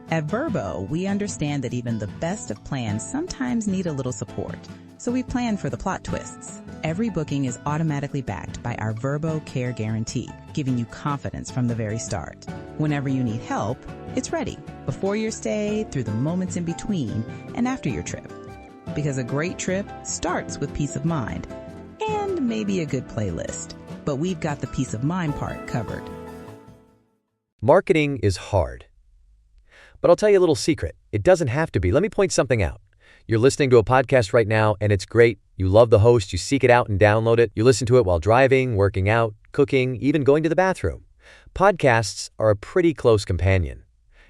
At Verbo, we understand that even the best of plans sometimes need a little support, so we plan for the plot twists. Every booking is automatically backed by our Verbo Care Guarantee, giving you confidence from the very start. Whenever you need help, it's ready, before your stay, through the moments in between, and after your trip. Because a great trip starts with peace of mind, and maybe a good playlist. But we've got the peace of mind part covered. Marketing is hard. But I'll tell you a little secret. It doesn't have to be. Let me point something out. You're listening to a podcast right now, and it's great. You love the host. You seek it out and download it. You listen to it while driving, working out, cooking, even going to the bathroom. Podcasts are a pretty close companion.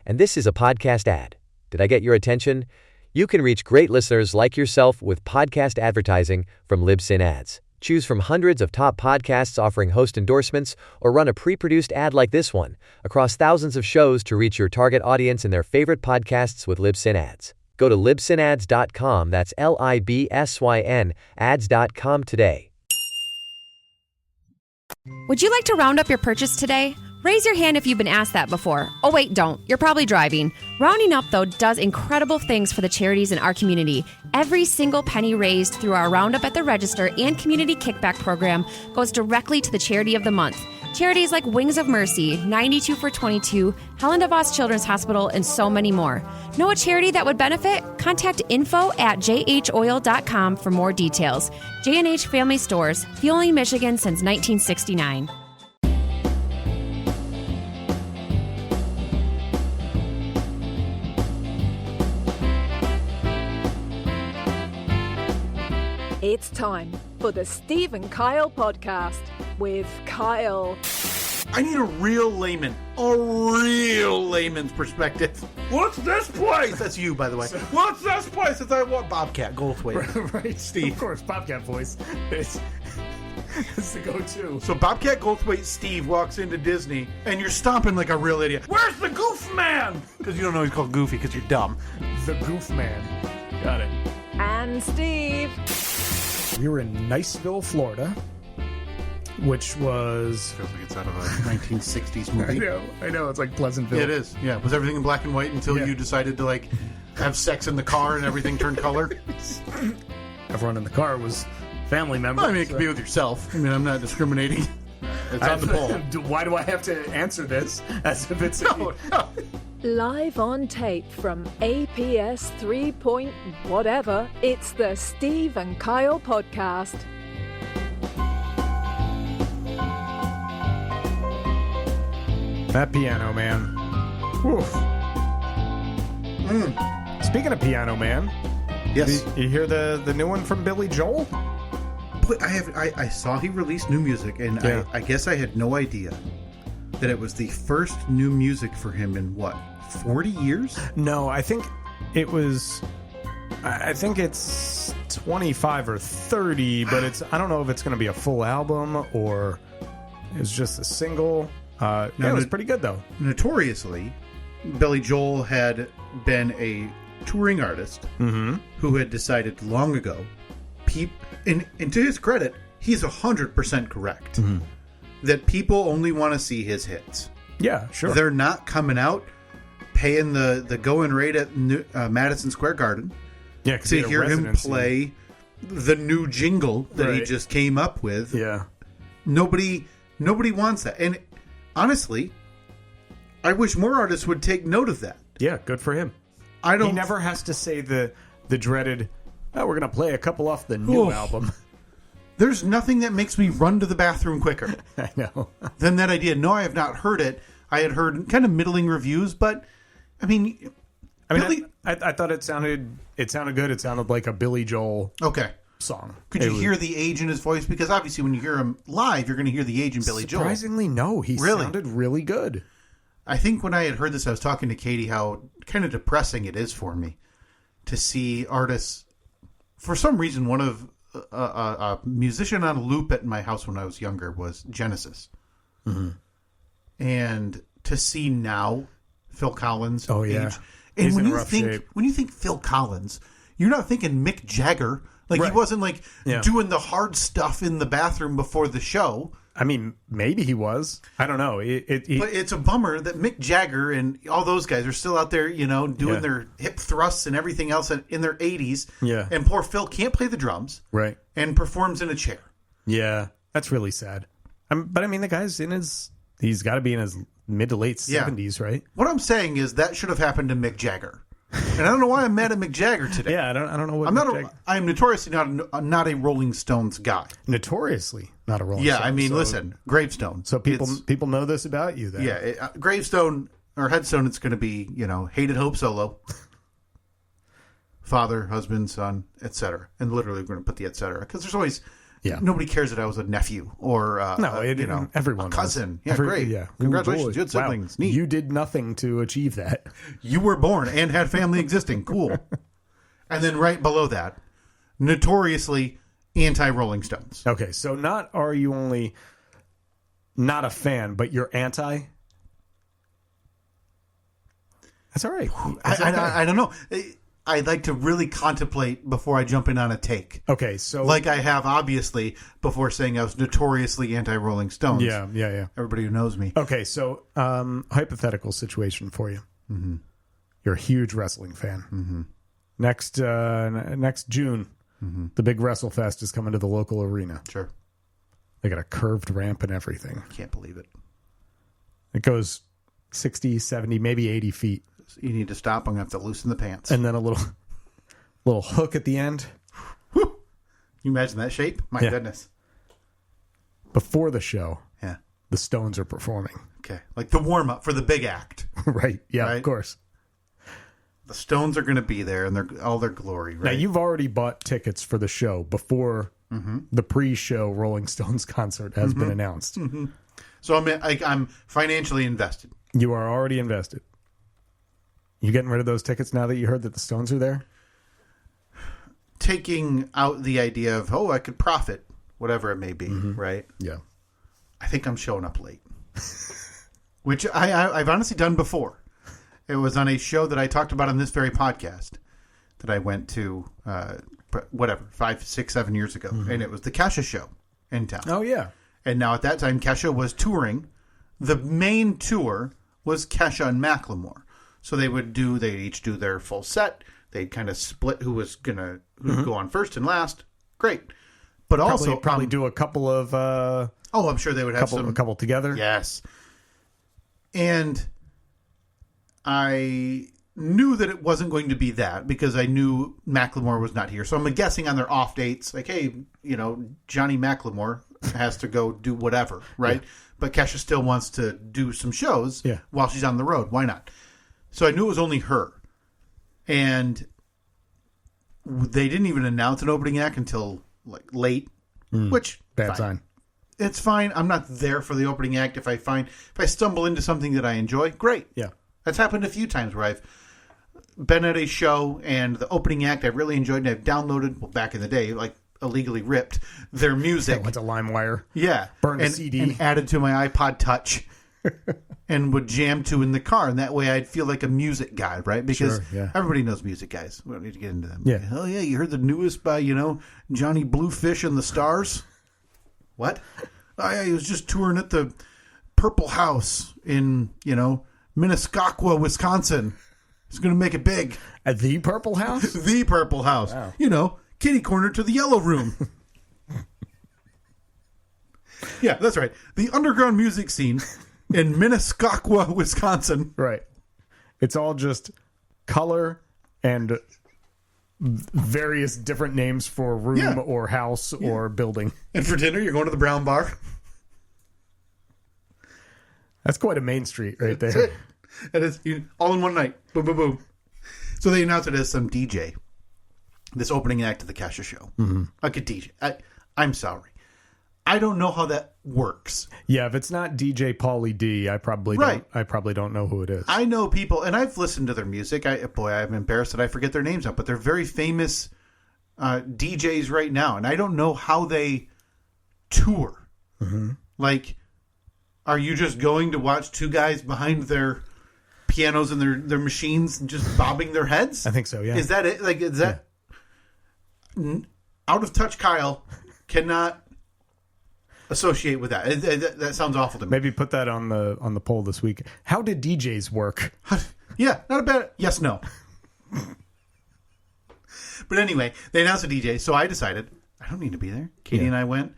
And this is a podcast ad. Did I get your attention? You can reach great listeners like yourself with podcast advertising from Libsyn Ads. Choose from hundreds of top podcasts offering host endorsements, or run a pre-produced ad like this one across thousands of shows to reach your target audience and their favorite podcasts with Libsyn Ads. Go to libsynads.com, that's Libsyn, ads.com today. Would you like to round up your purchase today? Raise your hand if you've been asked that before. Oh wait, don't. You're probably driving. Rounding Up, though, does incredible things for the charities in our community. Every single penny raised through our Roundup at the Register and Community Kickback program goes directly to the charity of the month. Charities like Wings of Mercy, 92 for 22, Helen DeVos Children's Hospital, and so many more. Know a charity that would benefit? Contact info@jhoil.com for more details. J&H Family Stores, fueling Michigan since 1969. It's time for the Steve and Kyle podcast with Kyle. I need a real layman's perspective. What's this place? That's you, by the way. What's this place? It's what Bobcat Goldthwait. Right, Steve. Of course, Bobcat voice. It's the go-to. So Bobcat Goldthwait Steve walks into Disney, and you're stomping like a real idiot. Where's the Goof Man? Because you don't know he's called Goofy because you're dumb. The Goof Man. Got it. And Steve. We were in Niceville, Florida, which was... Feels like it's out of a 1960s movie. I know. It's like Pleasantville. Yeah, it is. Yeah. Was everything in black and white until you decided to, like, have sex in the car and everything turned color? Everyone in the car was family members. Well, I mean, it could be with yourself. I mean, I'm not discriminating. It's on the poll. Why do I have to answer this as if it's... No. Live on tape from APS 3 point whatever, it's the Steve and Kyle podcast. That piano, man. Oof. Speaking of Piano Man, yes, you hear the new one from Billy Joel? But I saw he released new music, and I guess I had no idea that it was the first new music for him in 40 years? No, I think it was. I think it's 25 or 30, but I don't know if it's going to be a full album or it's just a single. It was pretty good though. Notoriously, Billy Joel had been a touring artist who had decided long ago, and to his credit, he's 100% correct, that people only want to see his hits. Yeah, sure. They're not coming out paying the going rate at Madison Square Garden to hear him play the new jingle that he just came up with. Yeah. Nobody wants that. And honestly, I wish more artists would take note of that. Yeah, good for him. He never has to say the dreaded, we're going to play a couple off the new album. There's nothing that makes me run to the bathroom quicker. I know. Than that idea. No, I have not heard it. I had heard kind of middling reviews, but I mean, I thought it sounded good. It sounded like a Billy Joel song. Could you hear the age in his voice? Because obviously when you hear him live, you're going to hear the age in Billy Joel. Surprisingly, no. He sounded really good. I think when I had heard this, I was talking to Katie how kind of depressing it is for me to see artists. For some reason, one of a musician on a loop at my house when I was younger was Genesis. Mm-hmm. And to see now Phil Collins age. And when you think Phil Collins, you're not thinking Mick Jagger. Like he wasn't doing the hard stuff in the bathroom before the show. I mean, maybe he was. I don't know. But it's a bummer that Mick Jagger and all those guys are still out there, doing their hip thrusts and everything else in their 80s. Yeah. And poor Phil can't play the drums. Right. And performs in a chair. Yeah. That's really sad. But I mean, the guy's he's got to be in his mid to late 70s, right? What I'm saying is that should have happened to Mick Jagger. And I don't know why I'm mad at Mick Jagger today. Yeah, I don't know what I'm notoriously not a Rolling Stones guy. Notoriously not a Rolling Stones. Yeah, I mean, listen, Gravestone. So people know this about you then. Yeah, Gravestone or Headstone, it's going to be, Hated Hope solo. Father, husband, son, etc. And literally we're going to put the etc. Because there's always... Yeah. Nobody cares that I was a nephew or everyone a cousin. Yeah, great. Yeah. Congratulations, you had siblings. Wow. Neat. You did nothing to achieve that. You were born and had family existing. Cool. And then right below that, notoriously anti-Rolling Stones. Okay, so not are you only not a fan, but you're anti? That's all right. I don't know. I'd like to really contemplate before I jump in on a take. Okay, so... Like I have, obviously, before saying I was notoriously anti-Rolling Stones. Yeah. Everybody who knows me. Okay, so hypothetical situation for you. Mm-hmm. You're a huge wrestling fan. Mm-hmm. Next June, the big WrestleFest is coming to the local arena. Sure. They got a curved ramp and everything. Can't believe it. It goes 60, 70, maybe 80 feet. You need to stop. I'm going to have to loosen the pants. And then a little hook at the end. Whew. You imagine that shape? My goodness. Before the show, the Stones are performing. Okay. Like the warm-up for the big act. Right. Yeah, right? Of course. The Stones are going to be there in all their glory, right? Now, you've already bought tickets for the show before the pre-show Rolling Stones concert has been announced. Mm-hmm. So I'm financially invested. You are already invested. You getting rid of those tickets now that you heard that the Stones are there? Taking out the idea of, I could profit, whatever it may be, right? Yeah. I think I'm showing up late. Which I've honestly done before. It was on a show that I talked about on this very podcast that I went to, 5, 6, 7 years ago. And it was the Kesha show in town. Oh, yeah. And now at that time, Kesha was touring. The main tour was Kesha and Macklemore. So they each do their full set. They'd kind of split who was going to go on first and last. Great. But probably do a couple of... I'm sure they would have a couple together. Yes. And I knew that it wasn't going to be that because I knew Macklemore was not here. So I'm guessing on their off dates, like, hey, Johnny Macklemore has to go do whatever, right? Yeah. But Kesha still wants to do some shows while she's on the road. Why not? So I knew it was only her. And they didn't even announce an opening act until late, which bad fine. Sign. It's fine. I'm not there for the opening act. If I stumble into something that I enjoy, great. Yeah. That's happened a few times where I've been at a show and the opening act I really enjoyed and I've downloaded, back in the day, illegally ripped their music. I went to LimeWire. Yeah. Burned a CD. And added to my iPod Touch. And would jam to in the car, and that way I'd feel like a music guy, right? Because everybody knows music guys. We don't need to get into them. Yeah. Oh yeah, you heard the newest by Johnny Bluefish and the Stars? What? Oh yeah, he was just touring at the Purple House in Minnesota, Wisconsin. He's going to make it big. At the Purple House? The Purple House. Wow. Kitty corner to the Yellow Room. Yeah, that's right. The underground music scene. In Minnesota, Wisconsin. Right. It's all just color and various different names for room or house or building. And for dinner, you're going to the Brown Bar. That's quite a main street right there. That's it. That is all in one night. Boom, boom, boom. So they announced it as some DJ. This opening act of the Kesha show. Like a DJ. I'm sorry. I don't know how that works. Yeah, if it's not DJ Pauly D, I probably don't know who it is. I know people, and I've listened to their music. I'm embarrassed that I forget their names now, but they're very famous DJs right now, and I don't know how they tour. Are you just going to watch two guys behind their pianos and their machines and just bobbing their heads? I think so, yeah. Is that it? Is that... Out of touch Kyle cannot associate with that. That sounds awful to me. Maybe put that on the poll this week. How did DJs work? Yeah, not a bad... Yes, no. But anyway, they announced a DJ, so I decided I don't need to be there. Katie and I went,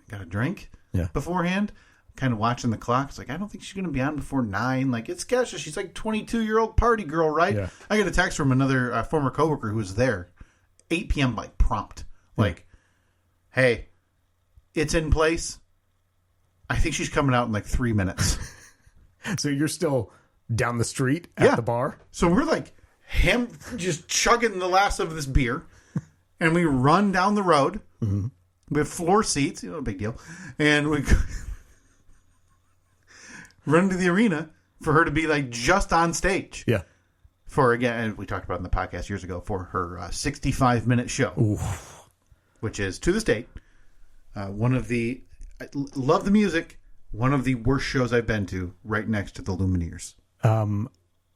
got a drink beforehand, kind of watching the clock. It's like, I don't think she's going to be on before 9. Like, it's Kesha. She's like 22-year-old party girl, right? Yeah. I got a text from another former coworker who was there, 8 p.m. like prompt. Like, hey, it's in place. I think she's coming out in like 3 minutes. So you're still down the street at the bar? So we're like just chugging the last of this beer. And we run down the road. Mm-hmm. We have floor seats. No big deal. And we run to the arena for her to be like just on stage. Yeah. For, again, we talked about in the podcast years ago, for her 65-minute show. Ooh. Which is, to this date, one of the... I love the music. One of the worst shows I've been to, right next to the Lumineers.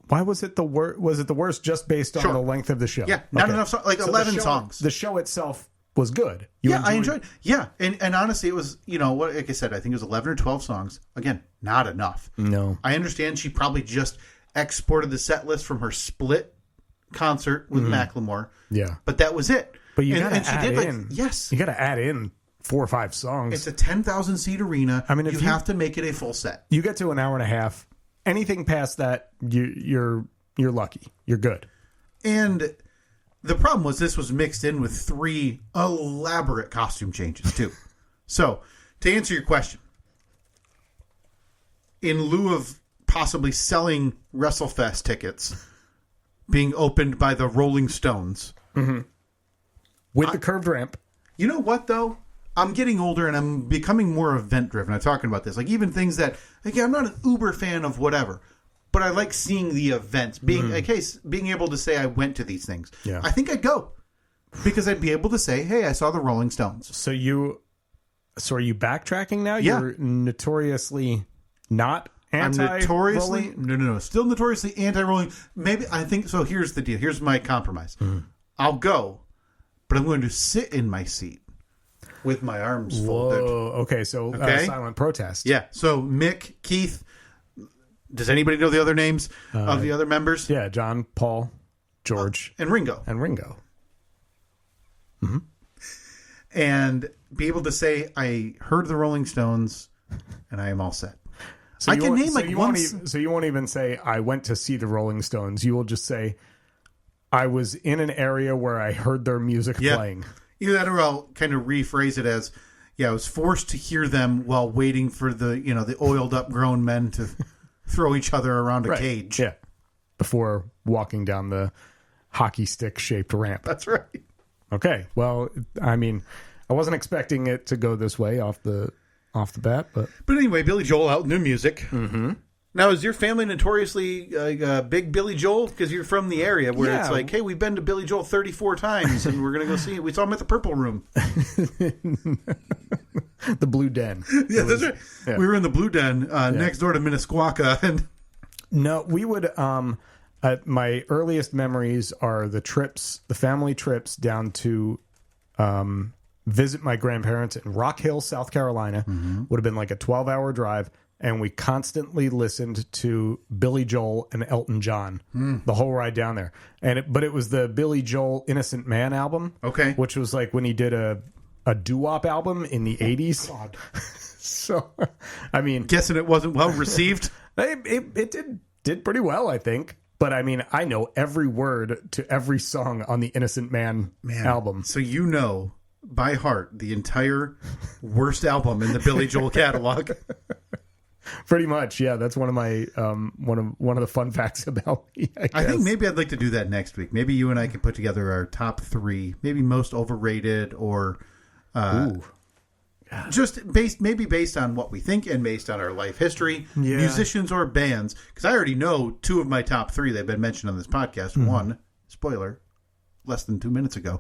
Why was it the worst? Was it the worst just based on the length of the show? Yeah, not enough songs. Like, so 11 songs. The show itself was good. I enjoyed it. Yeah, and honestly, it was, like I said, I think it was 11 or 12 songs. Again, not enough. No. I understand she probably just exported the set list from her Split concert with Macklemore. Yeah. But that was it. But you got to add in. Yes. You got to add in 4 or 5 songs. It's a 10,000-seat arena. I mean, you have to make it a full set. You get to an hour and a half. Anything past that, you're lucky. You're good. And the problem was this was mixed in with 3 elaborate costume changes, too. So, to answer your question, in lieu of possibly selling WrestleFest tickets being opened by the Rolling Stones... Mm-hmm. With the curved ramp. You know what, though? I'm getting older and I'm becoming more event-driven. I'm talking about this. Like, even things that... Again, I'm not an uber fan of whatever, but I like seeing the events. Being able to say I went to these things. Yeah. I think I'd go. Because I'd be able to say, hey, I saw the Rolling Stones. So are you backtracking now? Yeah. You're notoriously not anti-rolling? No. Still notoriously anti-rolling. Maybe, I think... So here's the deal. Here's my compromise. I'll go, but I'm going to sit in my seat with my arms folded. Okay, so silent protest. Yeah, so Mick, Keith, does anybody know the other names of the other members? Yeah, John, Paul, George. And Ringo. Mm-hmm. And be able to say, I heard the Rolling Stones, and I am all set. So you won't even say, I went to see the Rolling Stones. You will just say, I was in an area where I heard their music playing. Either that, or I'll kind of rephrase it as, I was forced to hear them while waiting for the oiled up grown men to throw each other around a cage. Yeah. Before walking down the hockey stick shaped ramp. That's right. Okay. Well, I mean, I wasn't expecting it to go this way off the bat, but anyway, Billy Joel out, new music. Mm-hmm. Now, is your family notoriously big Billy Joel? Because you're from the area where it's like, hey, we've been to Billy Joel 34 times, and we're going to go see him. We saw him at the Purple Room. The Blue Den. Yeah, that's right. Yeah. We were in the Blue Den next door to Minnesquaka. And no, we would... my earliest memories are the family trips down to visit my grandparents in Rock Hill, South Carolina. Mm-hmm. Would have been like a 12-hour drive. And we constantly listened to Billy Joel and Elton John the whole ride down there. But it was the Billy Joel Innocent Man album. Okay. Which was like when he did a doo-wop album in the 80s. God. So, I mean... Guessing it wasn't well received? It did pretty well, I think. But, I mean, I know every word to every song on the Innocent Man album. So you know, by heart, the entire worst album in the Billy Joel catalog. Pretty much, yeah. That's one of my one of the fun facts about me. I think maybe I'd like to do that next week. Maybe you and I can put together our top 3, maybe most overrated, or just based on what we think and based on our life history, musicians or bands. Because I already know 2 of my top 3 that've been mentioned on this podcast. Mm-hmm. One, spoiler, less than 2 minutes ago.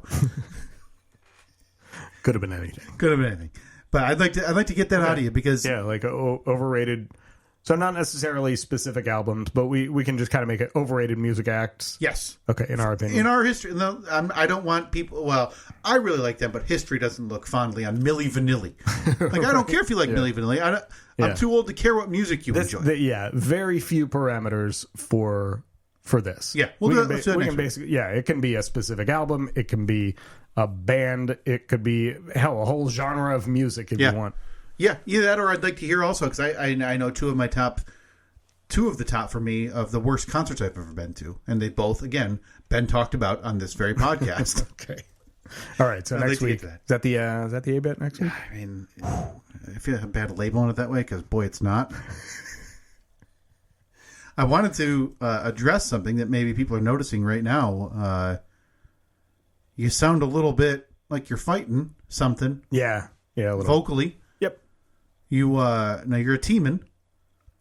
Could have been anything. But I'd like to get that out of you because like overrated So not necessarily specific albums, but we can just kind of make it overrated music acts. Yes. Okay, in our opinion. In our history, no, I don't want people. Well, I really like them, but history doesn't look fondly on Milli Vanilli. Like I don't care if you like Milli Vanilli. I'm too old to care what music you enjoy. Very few parameters for this. Yeah, we can basically. Yeah, it can be a specific album. It can be a band. It could be a whole genre of music if you want. Yeah, either that or I'd like to hear also, because I know two of the top for me of the worst concerts I've ever been to. And they both, again, been talked about on this very podcast. Okay. All right, so next week. Is that the A-Bet next week? I mean, I feel bad labeling it that way, because boy, it's not. I wanted to address something that maybe people are noticing right now. You sound a little bit like you're fighting something. Yeah, a little. Vocally. You now you're a teaman.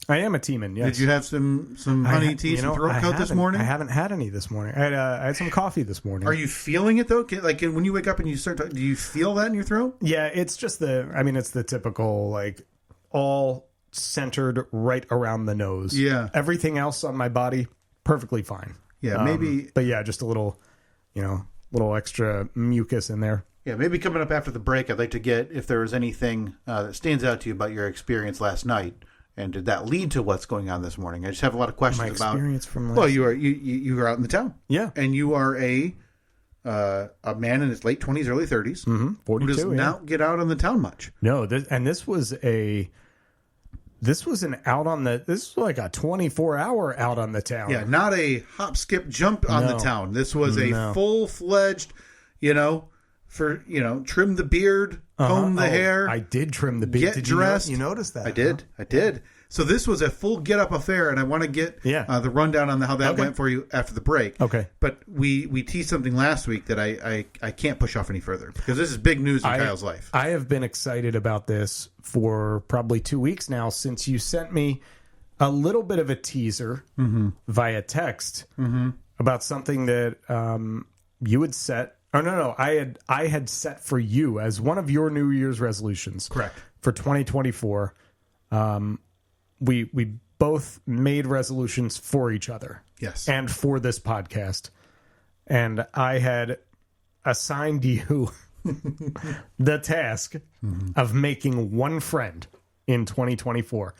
I am a teaman. Yes. Did you have some honey tea, some throat coat this morning? I haven't had any this morning. I had some coffee this morning. Are you feeling it though? Like when you wake up and you start, do you feel that in your throat? Yeah, it's just it's the typical like all centered right around the nose. Yeah, everything else on my body perfectly fine. Yeah, maybe, but yeah, just a little, little extra mucus in there. Yeah, maybe coming up after the break, I'd like to get if there was anything that stands out to you about your experience last night, and did that lead to what's going on this morning? I just have a lot of questions about. My experience from last. Well, you were out in the town, yeah, and you are a man in his late 20s, early 30s, 42, who does not get out on the town much. No, this was like a 24-hour out on the town. Yeah, not a hop, skip, jump on the town. This was a full-fledged, trim the beard, comb the hair. I did trim the beard. Get dressed. You noticed that? I did. So this was a full get-up affair, and I want to get the rundown on how that went for you after the break. Okay. But we teased something last week that I can't push off any further, because this is big news in Kyle's life. I have been excited about this for probably 2 weeks now, since you sent me a little bit of a teaser via text about something that you had set. Oh no! I had set for you as one of your New Year's resolutions. Correct. For 2024, we both made resolutions for each other. Yes. And for this podcast, and I had assigned you the task of making one friend in 2024.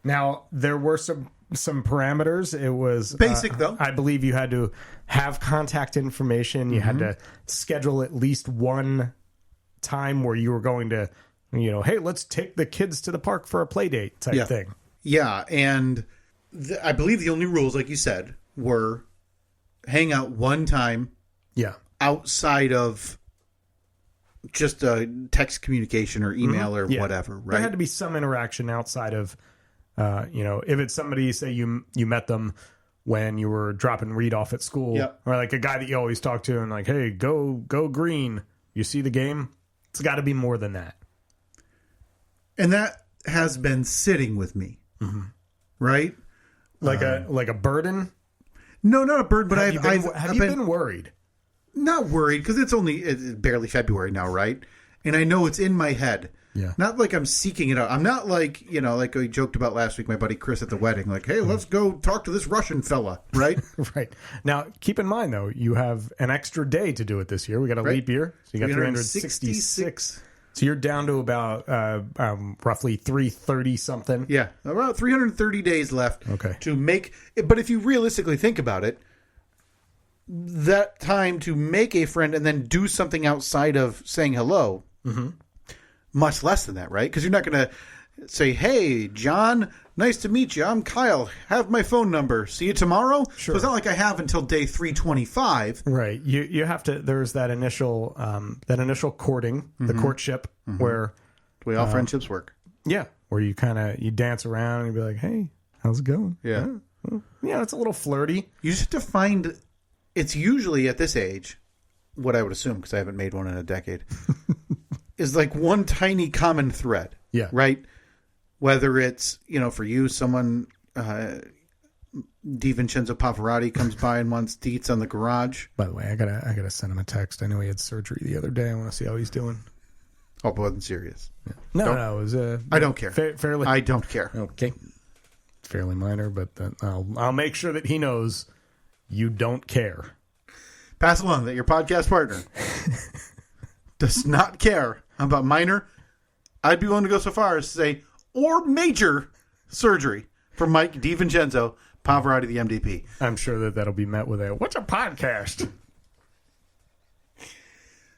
Now there were some parameters. It was basic though. I believe you had to have contact information. You had to schedule at least one time where you were going to, hey, let's take the kids to the park for a play date type thing. Yeah, and I believe the only rules, like you said, were hang out one time. Yeah. Outside of just text communication or email or whatever, right? There had to be some interaction outside of, if it's somebody, say you met them when you were dropping Reed off at school, or like a guy that you always talk to and like, hey, go green. You see the game? It's got to be more than that. And that has been sitting with me, right? Like a burden? No, not a burden, but have you been worried? Not worried, because it's barely February now, right? And I know it's in my head. Yeah. Not like I'm seeking it out. I'm not like, like we joked about last week, my buddy Chris at the wedding, like, hey, let's go talk to this Russian fella, right? Right. Now, keep in mind, though, you have an extra day to do it this year. We got a leap year, so you got 366. So you're down to about roughly 330 something. Yeah, about 330 days left to make. But if you realistically think about it, that time to make a friend and then do something outside of saying hello, much less than that, right? Because you're not going to say, hey, John, nice to meet you. I'm Kyle. Have my phone number. See you tomorrow? Sure. So it's not like I have until day 325. Right. You have to, there's that initial courting, the courtship, where the way all friendships work. Yeah. Where you you dance around and be like, hey, how's it going? Yeah. Yeah, it's a little flirty. You just have to find, it's usually at this age, what I would assume, because I haven't made one in a decade, is like one tiny common thread. Yeah. Right? Whether it's, for you, someone, DiVincenzo Pavarotti comes by and wants deets on the garage. By the way, I gotta send him a text. I know he had surgery the other day. I want to see how he's doing. Hope it wasn't serious. Yeah. No, it was. I don't care. Fairly. I don't care. Okay. fairly minor, but I'll make sure that he knows you don't care. Pass along that your podcast partner does not care about minor. I'd be willing to go so far as to say, or major surgery for Mike DiVincenzo, Pavarotti, the MDP. I'm sure that'll be met with what's a podcast?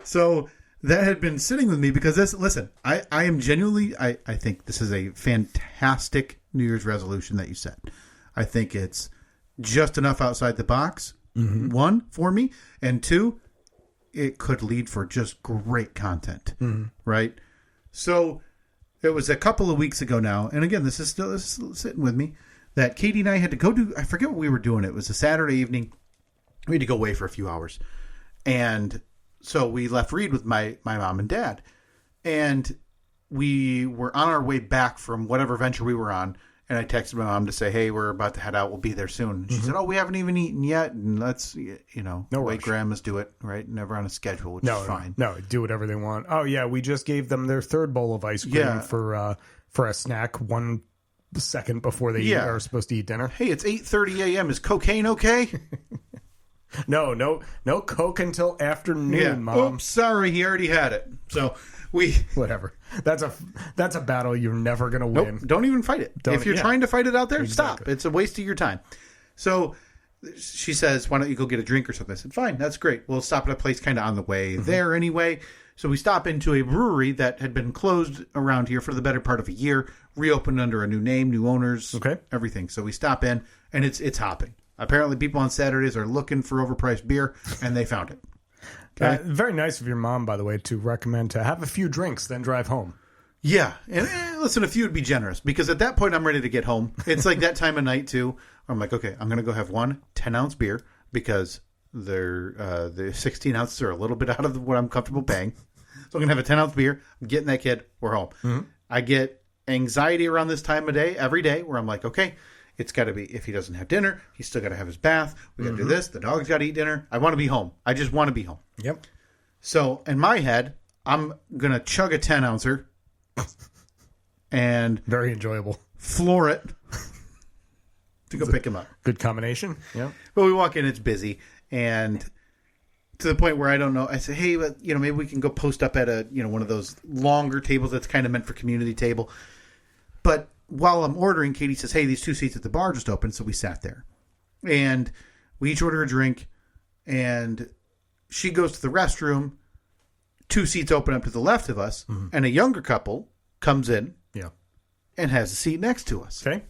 So that had been sitting with me because I am genuinely, I think this is a fantastic New Year's resolution that you set. I think it's just enough outside the box, one, for me, and two, it could lead for just great content, right? So it was a couple of weeks ago now, and again, this is sitting with me, that Katie and I had to go do, I forget what we were doing. It was a Saturday evening. We had to go away for a few hours. And so we left Reed with my mom and dad. And we were on our way back from whatever venture we were on. And I texted my mom to say, hey, we're about to head out. We'll be there soon. And she said, oh, we haven't even eaten yet. And let's, no way grandmas do it, right? Never on a schedule, which is fine. No, do whatever they want. Oh, yeah, we just gave them their third bowl of ice cream for a snack 1 second before they are supposed to eat dinner. Hey, it's 8:30 a.m. Is cocaine okay? No Coke until afternoon, Mom. Oops, sorry, he already had it. So whatever. That's a battle you're never gonna win. Nope, don't even fight it. If you're trying to fight it out there, stop. It's a waste of your time. So she says, why don't you go get a drink or something? I said, fine, that's great. We'll stop at a place kind of on the way there anyway. So we stop into a brewery that had been closed around here for the better part of a year, reopened under a new name, new owners, everything. So we stop in, and it's hopping. Apparently people on Saturdays are looking for overpriced beer, and they found it. Okay? Very nice of your mom, by the way, to recommend to have a few drinks, then drive home. Yeah. And listen, a few would be generous, because at that point I'm ready to get home. It's like that time of night, too. I'm like, okay, I'm going to go have one 10-ounce beer, because the 16 ounces are a little bit out of what I'm comfortable paying. So I'm going to have a 10-ounce beer. I'm getting that kid. We're home. Mm-hmm. I get anxiety around this time of day, every day, where I'm like, okay, it's got to be, if he doesn't have dinner, he's still got to have his bath. We got to do this. The dog's got to eat dinner. I want to be home. I just want to be home. Yep. So in my head, I'm going to chug a 10-ouncer and very enjoyable. Floor it to go pick him up. Good combination. Yeah. But we walk in, it's busy, and to the point where I don't know. I say, hey, but, maybe we can go post up at a, one of those longer tables that's kind of meant for community table. But while I'm ordering, Katie says, hey, these 2 seats at the bar just opened. So we sat there, and we each order a drink, and she goes to the restroom. 2 seats open up to the left of us, and a younger couple comes in and has a seat next to us. Okay.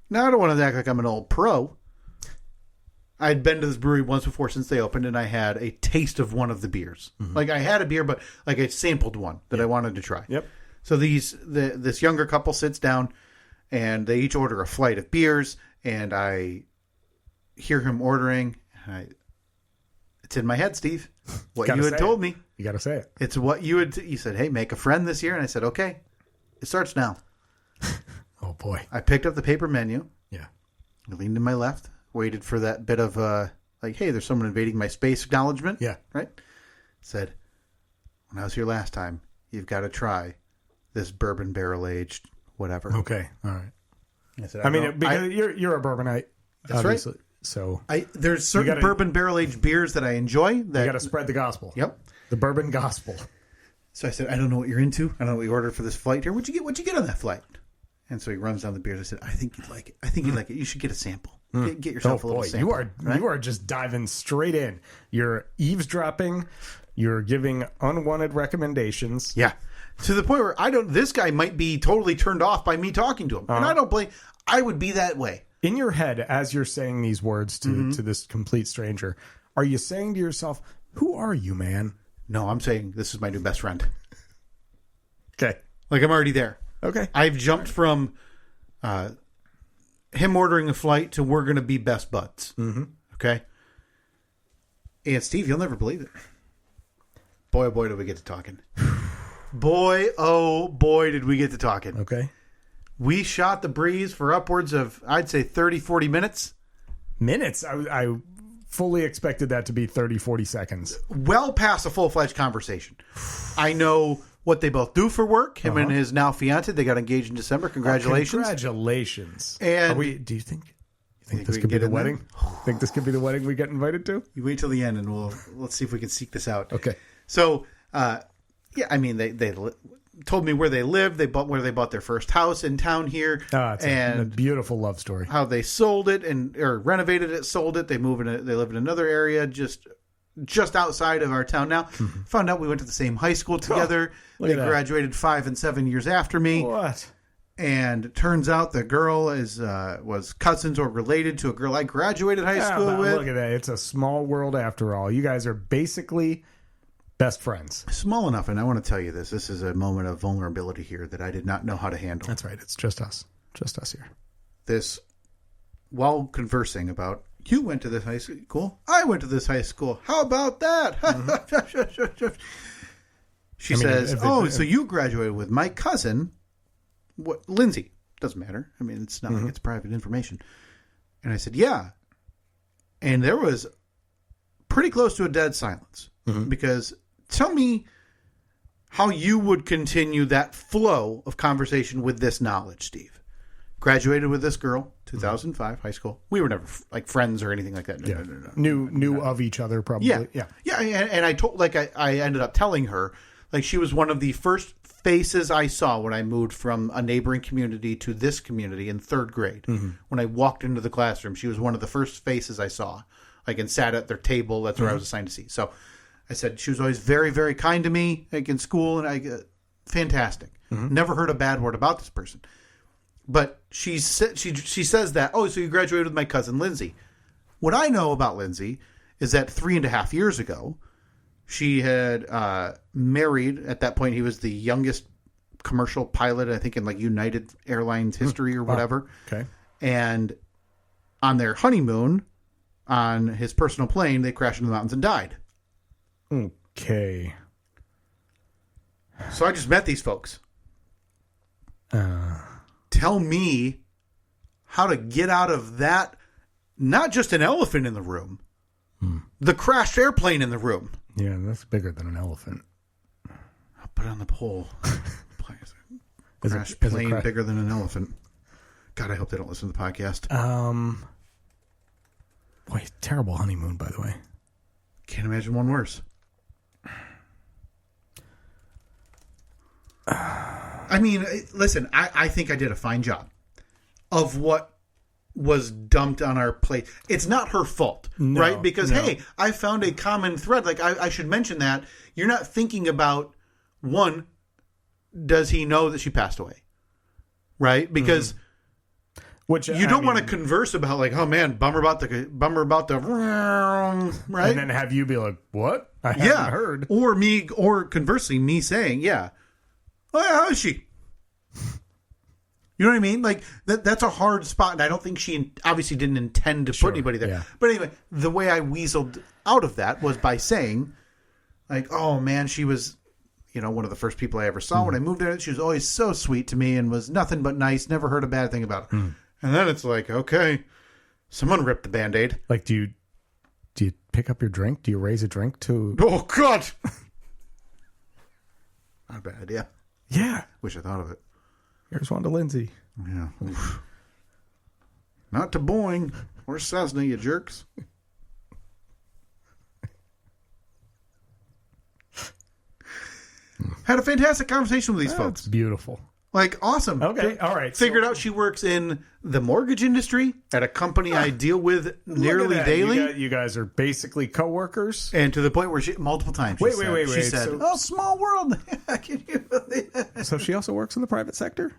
Now, I don't want to act like I'm an old pro. I'd been to this brewery once before since they opened, and I had a taste of one of the beers. Like, I had a beer, but like I sampled one that I wanted to try. Yep. So this younger couple sits down, and they each order a flight of beers, and I hear him ordering. It's in my head, Steve. What you had told me. You got to say it. It's what you had. You said, hey, make a friend this year. And I said, okay. It starts now. Oh, boy. I picked up the paper menu. Yeah. I leaned to my left. Waited for that bit of, like, hey, there's someone invading my space acknowledgement. Yeah. Right? Said, when I was here last time, you've got to try this bourbon barrel-aged whatever. Okay. All right. I said, because you're a bourbonite. That's obviously. Right. So there's certain bourbon barrel-aged beers that I enjoy. That you got to spread the gospel. Yep. The bourbon gospel. So I said, I don't know what you're into. I don't know what you ordered for this flight here. What'd you get on that flight? And so he runs down the beers. I said, I think you'd like it. I think you'd like it. You should get a sample. Get yourself a little sample. You are just diving straight in. You're eavesdropping. You're giving unwanted recommendations. Yeah. To the point where this guy might be totally turned off by me talking to him. And I don't blame, I would be that way. In your head, as you're saying these words to this complete stranger, are you saying to yourself, who are you, man? No, I'm saying this is my new best friend. Okay. Like, I'm already there. Okay. I've jumped from him ordering a flight to we're going to be best buds. Mm-hmm. Okay. And Steve, you'll never believe it. Boy, oh boy, did we get to talking. Boy, oh boy, did we get to talking. Okay. We shot the breeze for upwards of, I'd say, 30, 40 minutes. Minutes? I fully expected that to be 30, 40 seconds. Well past a full-fledged conversation. I know what they both do for work. Him and his now fiance, they got engaged in December. Congratulations. Congratulations. And do you think this could be the wedding? Think this could be the wedding we get invited to? You wait till the end, and let's see if we can seek this out. Okay. So, yeah, I mean, they told me where they lived. Where they bought their first house in town here. It's a beautiful love story. How they sold it or renovated it, sold it. They live in another area just outside of our town now. Found out we went to the same high school together. They graduated 5 and 7 years after me. What? And it turns out the girl was cousins or related to a girl I graduated high school with. Look at that. It's a small world after all. You guys are basically best friends. Small enough, and I want to tell you this. This is a moment of vulnerability here that I did not know how to handle. That's right. It's just us. Just us here. While conversing about, you went to this high school, I went to this high school. How about that? She says, so you graduated with my cousin, Lindsay. Doesn't matter. I mean, it's not like it's private information. And I said, yeah. And there was pretty close to a dead silence. Because tell me how you would continue that flow of conversation with this knowledge, Steve. Graduated with this girl, 2005, high school. We were never like friends or anything like that. No. Knew of each other, probably. Yeah. And I told, I ended up telling her, she was one of the first faces I saw when I moved from a neighboring community to this community in 3rd grade. When I walked into the classroom, she was one of the first faces I saw, and sat at their table. That's where I was assigned to see. So I said she was always very, very kind to me, in school, and fantastic. Never heard a bad word about this person. But she says that, so you graduated with my cousin Lindsay. What I know about Lindsay is that 3.5 years ago, she had married. At that point, he was the youngest commercial pilot, I think, in United Airlines history or whatever. Okay. And on their honeymoon, on his personal plane, they crashed into the mountains and died. Okay. So I just met these folks. Tell me how to get out of that, not just an elephant in the room, the crashed airplane in the room. Yeah, that's bigger than an elephant. I'll put it on the poll. Crashed plane bigger than an elephant. God, I hope they don't listen to the podcast. Boy, terrible honeymoon, by the way. Can't imagine one worse. I mean, listen, I think I did a fine job of what was dumped on our plate. It's not her fault, right? Because, hey, I found a common thread. I should mention that. You're not thinking about, one, does he know that she passed away? Right? Because which you don't want to converse about, oh, man, bummer about the right? And then have you be like, what? I haven't heard. Or conversely, me saying, how is she? You know what I mean? That's a hard spot, and I don't think she obviously didn't intend to put anybody there. Yeah. But anyway, the way I weaseled out of that was by saying, oh man, she was, one of the first people I ever saw when I moved there. She was always so sweet to me and was nothing but nice. Never heard a bad thing about her. And then it's okay, someone ripped the Band-Aid. Do you pick up your drink? Do you raise a drink to? Oh God, not a bad idea. Yeah, wish I thought of it. Here's one to Lindsay. Yeah. Oof. Not to Boeing or Cessna, you jerks. Had a fantastic conversation with these folks. That's beautiful. Awesome. Okay, all right. Figured out she works in the mortgage industry at a company I deal with nearly daily. You guys are basically coworkers? And to the point where multiple times she said, small world. Can you believe it? So she also works in the private sector?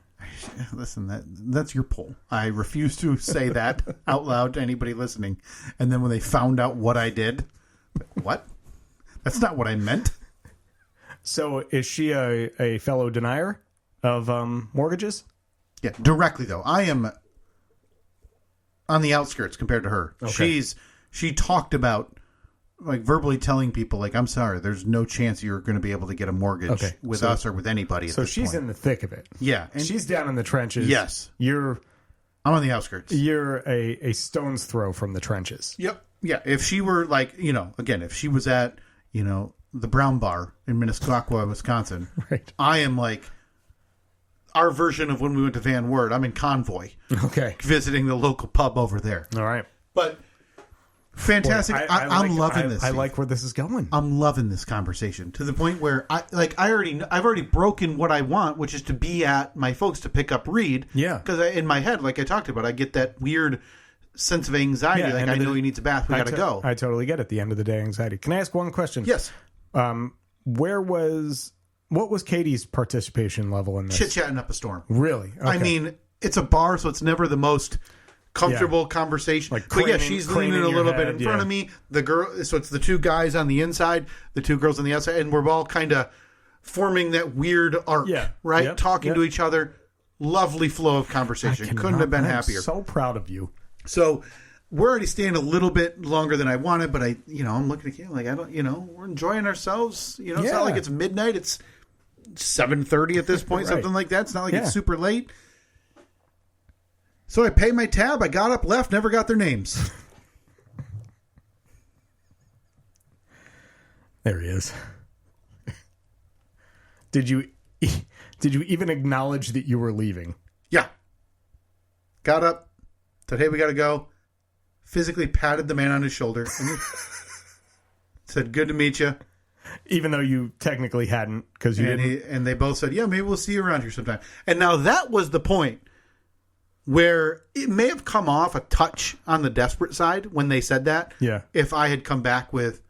Listen, that's your poll. I refuse to say that out loud to anybody listening. And then when they found out what I did, what? That's not what I meant. So is she a fellow denier of mortgages? Yeah, directly though. I am on the outskirts compared to her. Okay. She talked about verbally telling people I'm sorry, there's no chance you're going to be able to get a mortgage with us or with anybody at this she's point. In the thick of it. Yeah. And she's down in the trenches. Yes. I'm on the outskirts. You're a stone's throw from the trenches. Yep. Yeah. If she were again, if she was at, the Brown Bar in Minnesota, Wisconsin. Right. I am like our version of when we went to Van Wert. I'm in Convoy. Okay. Visiting the local pub over there. All right. But fantastic. Boy, I'm loving this. I like where this is going. I'm loving this conversation to the point where I've already broken what I want, which is to be at my folks to pick up Reed. Yeah. Because in my head, like I talked about, I get that weird sense of anxiety. Yeah, like I know he needs a bath. We got to go. I totally get it. At the end of the day, anxiety. Can I ask one question? Yes. What was Katie's participation level in this? Chit-chatting up a storm. Really? Okay. I mean, it's a bar, so it's never the most comfortable conversation. Like but yeah, she's leaning a little bit in front of me. The girl, so it's the two guys on the inside, the two girls on the outside, and we're all kind of forming that weird arc, right? Yep. Talking to each other. Lovely flow of conversation. Couldn't have been happier. So proud of you. So we're already staying a little bit longer than I wanted, but I'm looking at you like we're enjoying ourselves. It's not like it's midnight. It's 7:30 at this point, right. something like that. It's not like it's super late. So I pay my tab. I got up, left, never got their names. There he is. Did you even acknowledge that you were leaving? Yeah. Got up, said, "Hey, we got to go." Physically patted the man on his shoulder and said, "Good to meet you." Even though you technically hadn't, because you didn't. And they both said, "Yeah, maybe we'll see you around here sometime." And now that was the point where it may have come off a touch on the desperate side when they said that. Yeah. If I had come back with,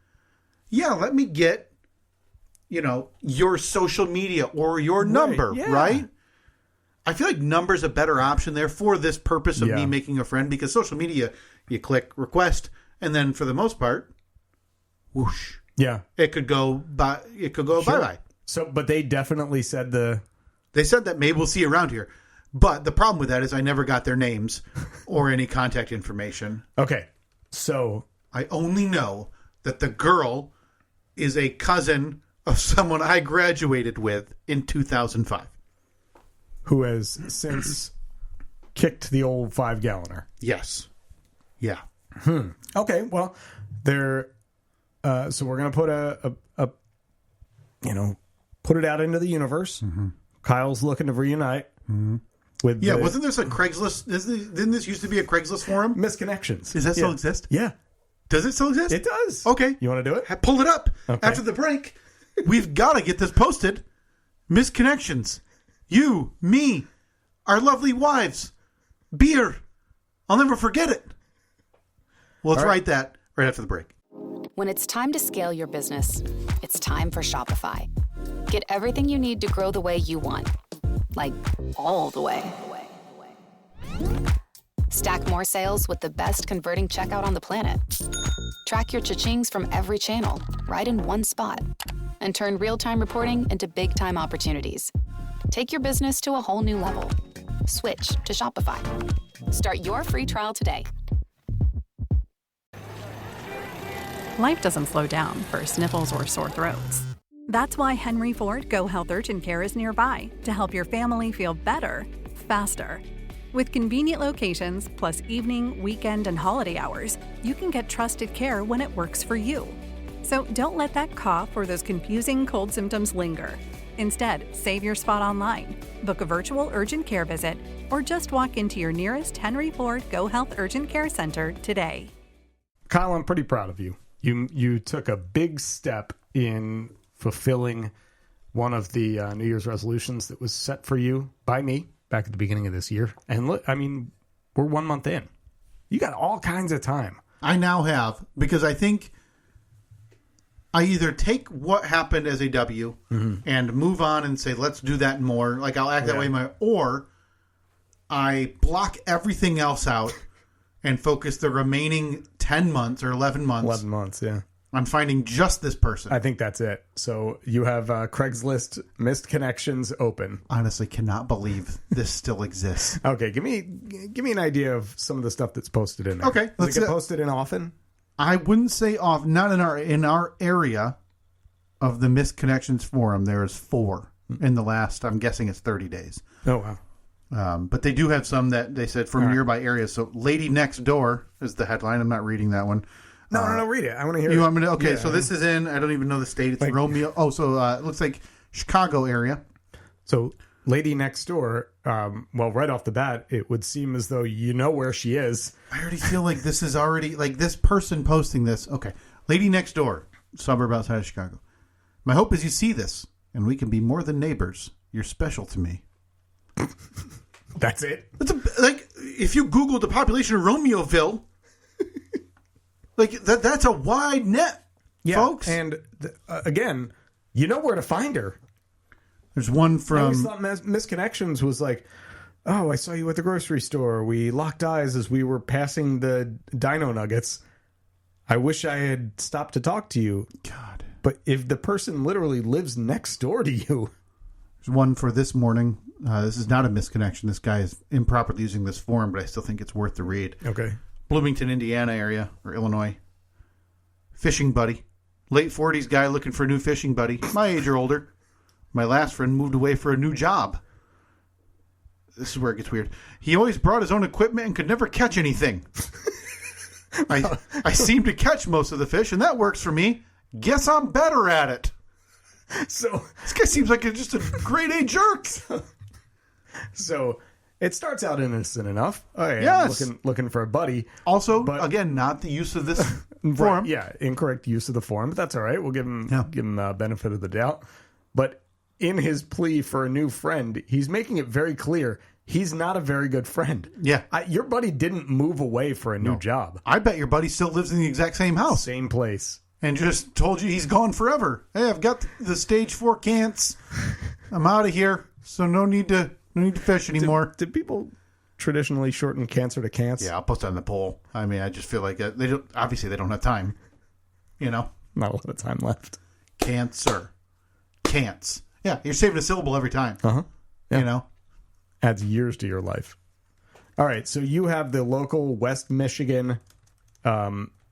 "Yeah, let me get, your social media or your number," right? I feel like number's a better option there for this purpose of me making a friend, because social media, you click request, and then for the most part, whoosh. Yeah. It could go by. Bye-bye. So, but they definitely said They said that maybe we'll see you around here. But the problem with that is I never got their names or any contact information. Okay. So I only know that the girl is a cousin of someone I graduated with in 2005. Who has since kicked the old 5-galloner. Yes. Yeah. Okay. Well, so we're going to put it out into the universe. Mm-hmm. Kyle's looking to reunite with. Yeah. Wasn't this a Craigslist? Didn't this used to be a Craigslist forum? Misconnections. Does that still exist? Yeah. Does it still exist? It does. Okay. You want to do it? Pull it up Okay. after the break. We've got to get this posted. Misconnections. You, me, our lovely wives, beer. I'll never forget it. Well, let's write that right after the break. When it's time to scale your business, it's time for Shopify. Get everything you need to grow the way you want. Like, all the way. Stack more sales with the best converting checkout on the planet. Track your cha-chings from every channel, right in one spot. And turn real-time reporting into big-time opportunities. Take your business to a whole new level. Switch to Shopify. Start your free trial today. Life doesn't slow down for sniffles or sore throats. That's why Henry Ford Go Health Urgent Care is nearby to help your family feel better, faster. With convenient locations, plus evening, weekend, and holiday hours, you can get trusted care when it works for you. So don't let that cough or those confusing cold symptoms linger. Instead, save your spot online, book a virtual urgent care visit, or just walk into your nearest Henry Ford Go Health Urgent Care Center today. Kyle, I'm pretty proud of you. You took a big step in fulfilling one of the New Year's resolutions that was set for you by me back at the beginning of this year. And look, I mean, we're 1 month in. You got all kinds of time. I now have, because I think I either take what happened as a W and move on and say, let's do that more. Like, I'll act that way. Or I block everything else out and focus the remaining 10 months or 11 months. 11 months, yeah. On finding just this person. I think that's it. So you have Craigslist missed connections open. Honestly, cannot believe this still exists. Okay, give me an idea of some of the stuff that's posted in there. Okay, does it get posted in often? I wouldn't say off. Not in our area of the missed connections forum. There is 4 in the last. I'm guessing it's 30 days. Oh wow. But they do have some that they said from nearby areas. So "Lady Next Door" is the headline. I'm not reading that one. No, read it. I want to hear it. You want me to? Okay, Yeah. so this is in, I don't even know the state. It's Like- Romeo. Oh, so it looks like Chicago area. So, lady next door, well, right off the bat, it would seem as though you know where she is. I already feel like this is already, like this person posting this. Okay. Lady next door, suburb outside of Chicago. My hope is you see this, and we can be more than neighbors. You're special to me. That's it. Like, if you Googled the population of Romeoville, like, that's a wide net, folks. And again, you know where to find her. There's one I always from... thought Misconnections was like, oh, I saw you at the grocery store. We locked eyes as we were passing the Dino Nuggets. I wish I had stopped to talk to you. God. But if the person literally lives next door to you... There's one for this morning. This is not a misconnection. This guy is improperly using this form, but I still think it's worth the read. Okay. Bloomington, Indiana area, or Illinois. Fishing buddy. Late 40s guy looking for a new fishing buddy. My age or older. My last friend moved away for a new job. This is where it gets weird. He always brought his own equipment and could never catch anything. I seem to catch most of the fish, and that works for me. Guess I'm better at it. So This guy seems like just a grade A jerk. So it starts out innocent enough. Oh, yeah, Yes. looking for a buddy. Also, But- again, not the use of this Right, form. yeah, incorrect use of the form, but that's all right. We'll give him benefit of the doubt. But in his plea for a new friend, he's making it very clear he's not a very good friend. Yeah. Your buddy didn't move away for a new job. I bet your buddy still lives in the exact same house Same place. and just told you he's gone forever. Hey, I've got the stage 4 cants. I'm out of here, so no need to fish anymore. Did people traditionally shorten cancer to cants? Yeah, I'll post that on the poll. I mean, I just feel like they don't. Obviously, they don't have time. You know, Not a lot of time left. cancer, cants. Yeah, you're saving a syllable every time. Uh-huh. Yeah. You know, Adds years to your life. All right, so you have the local West Michigan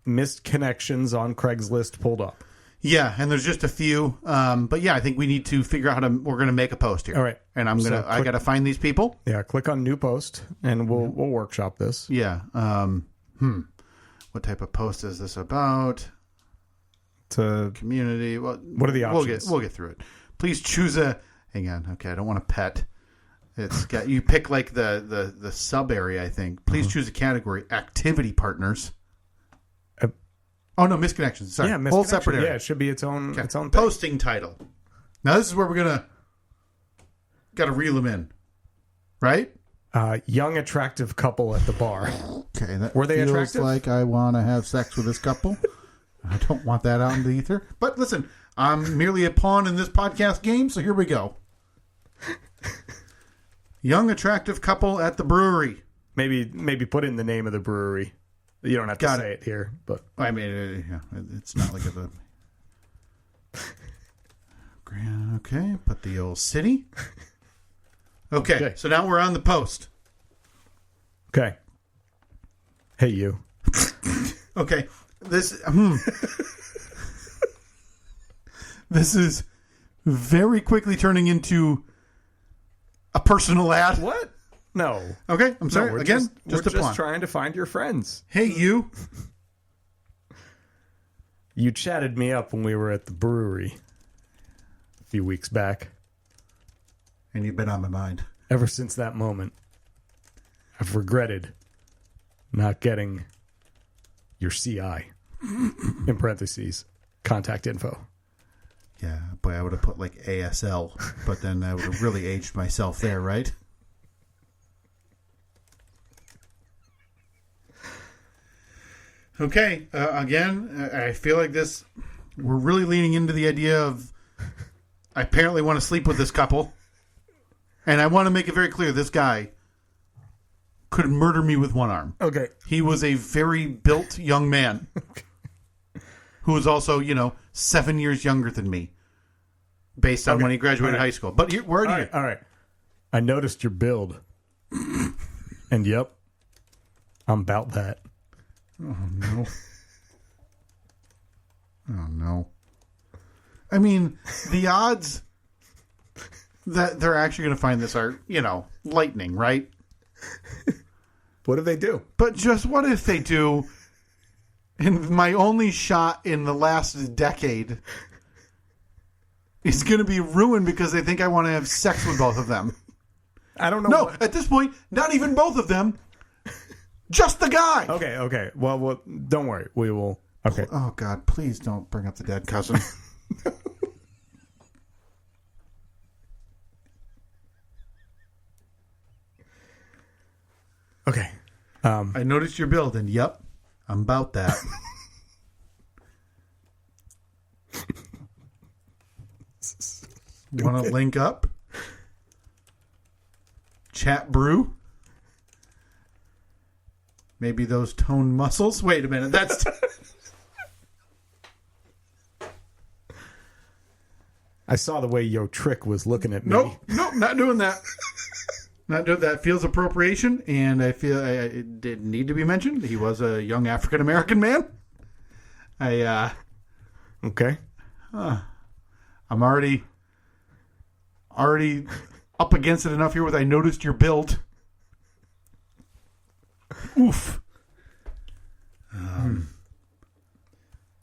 missed connections on Craigslist pulled up. yeah, and there's just a few. But yeah, I think we need to figure out how to. We're going to make a post here. All right. and I got to find these people. Yeah, click on new post, and we'll workshop this. Yeah. What type of post is this about? Community. Well, What are the options? We'll get through it. Please choose a. Hang on. Okay, I don't want a pet. It's got you pick like the sub area. I think. Please choose a category. Activity partners. Oh no, misconnections. Sorry, Yeah, whole separate area. Yeah, it should be its own its own thing. Posting title. Now this is where we're gotta reel them in, right? Young attractive couple at the bar. Okay, that Were they feels attractive? like I want to have sex with this couple. I don't want that out in the ether. But listen, I'm merely a pawn in this podcast game, so here we go. Young attractive couple at the brewery. Maybe put in the name of the brewery. You don't have to Got say it here, but I mean, it's not like a... Okay, put the old city. Okay, so now we're on the post. okay. Hey, you. Okay, this this is very quickly turning into a personal ad. What? No. Okay, I'm sorry. No, we're Again, we're just a pawn. trying to find your friends. Hey, you. You chatted me up when we were at the brewery a few weeks back. And you've been on my mind. Ever since that moment, I've regretted not getting your CI, in parentheses, contact info. Yeah, boy, I would have put like ASL, but then I would have really aged myself there, right? Okay, again, I feel like this, we're really leaning into the idea of, I apparently want to sleep with this couple. And I want to make it very clear, this guy could murder me with one arm. Okay. He was a very built young man who was also, 7 years younger than me based on when he graduated high school. But where are you? All right. I noticed your build. And yep, I'm about that. Oh, no. Oh, no. I mean, the odds that they're actually going to find this are, lightning, right? What do they do? But just what if they do And my only shot in the last decade is going to be ruined because they think I want to have sex with both of them. I don't know. No, at this point, not even both of them. Just the guy. Okay. Well, don't worry. We will. Okay. Oh, God, please don't bring up the dead cousin. Okay. I noticed your build, and yep, I'm about that. Want to link up? Chat brew? Maybe those toned muscles? Wait a minute, that's... I saw the way Yo Trick was looking at me. Nope, not doing that. Not doing that. Feels appropriation, and I feel it did need to be mentioned. He was a young African-American man. Okay. I'm already up against it enough here with I noticed your build. Oof. All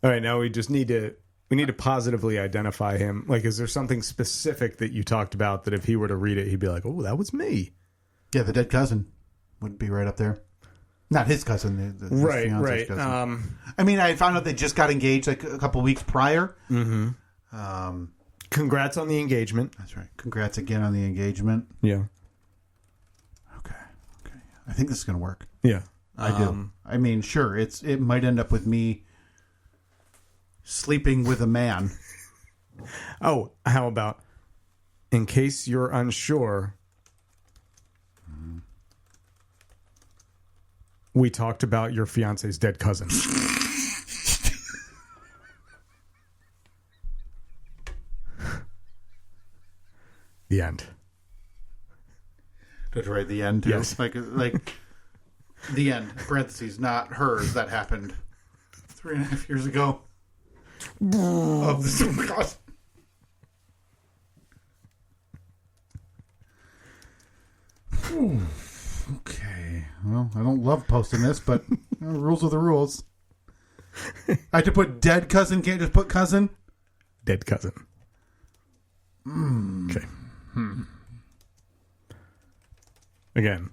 right, now we just need to positively identify him. Like, is there something specific that you talked about that if he were to read it, he'd be like, "Oh, that was me." Yeah, the dead cousin would be right up there. Not his cousin, his fiance's cousin. I mean, I found out they just got engaged like a couple weeks prior. Mm-hmm. Congrats on the engagement. That's right. Congrats again on the engagement. Yeah. Okay. I think this is going to work. Yeah. I do. I mean, sure, it might end up with me sleeping with a man. Oh, how about, in case you're unsure, we talked about your fiance's dead cousin. The end. That's right, the end, too. Yes. Like the end, parentheses, not hers, that happened 3.5 years ago. Of the Supercross. Okay. Well, I don't love posting this, but rules are the rules. I had to put dead cousin, can't just put cousin? Dead cousin. Okay. Again,